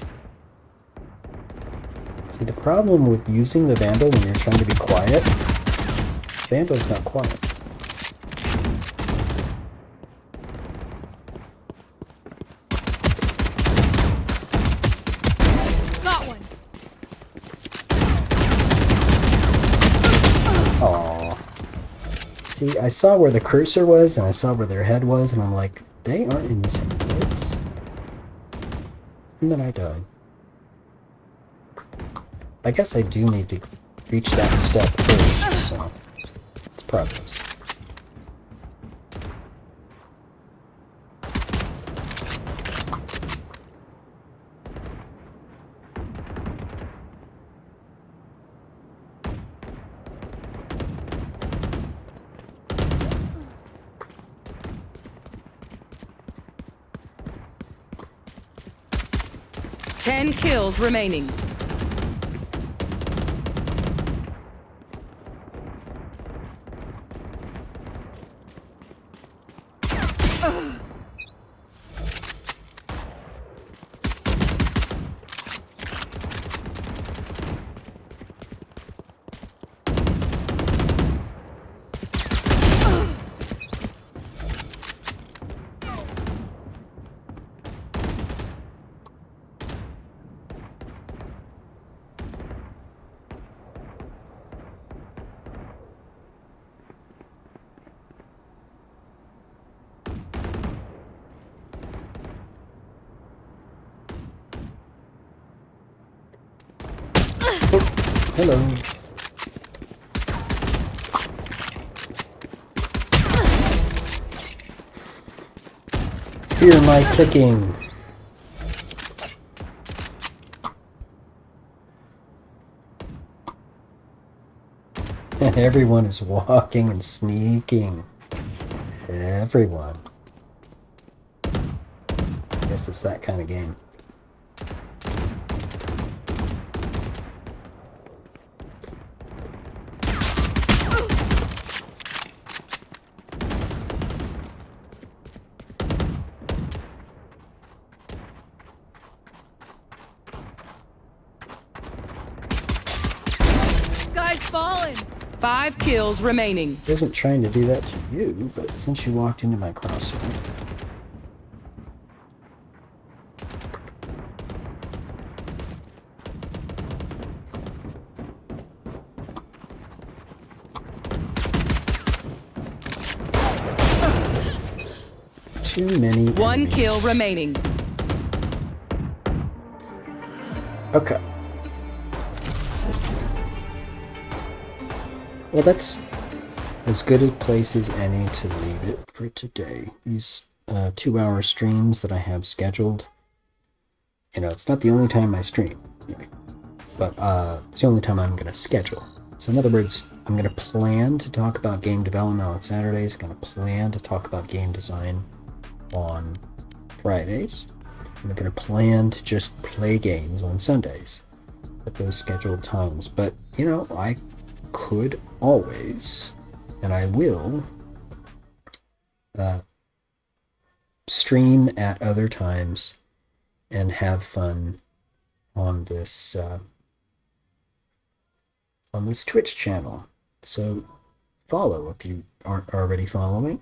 See, the problem with using the Vandal when you're trying to be quiet, Vandal's not quiet. Got one. Aww. See, I saw where the cursor was, and I saw where their head was, and I'm like, they aren't in the same place. And then I died. I guess I do need to reach that step first, so it's progress. Ten kills remaining. Hello. Hear my clicking. Everyone is walking and sneaking. Everyone. Guess it's that kind of game. Sky's falling. 5 kills remaining. Isn't trying to do that to you, but since you walked into my crosshair. Too many 1 enemies. kill remaining. Okay. Well, that's as good a place as any to leave it for today. These 2-hour streams that I have scheduled, you know, it's not the only time I stream, but it's the only time I'm going to schedule. So in other words, I'm going to plan to talk about game development on Saturdays, going to plan to talk about game design on Fridays. I'm going to plan to just play games on Sundays at those scheduled times. But, you know, I could always, and I will, stream at other times and have fun on this Twitch channel. So follow if you aren't already following.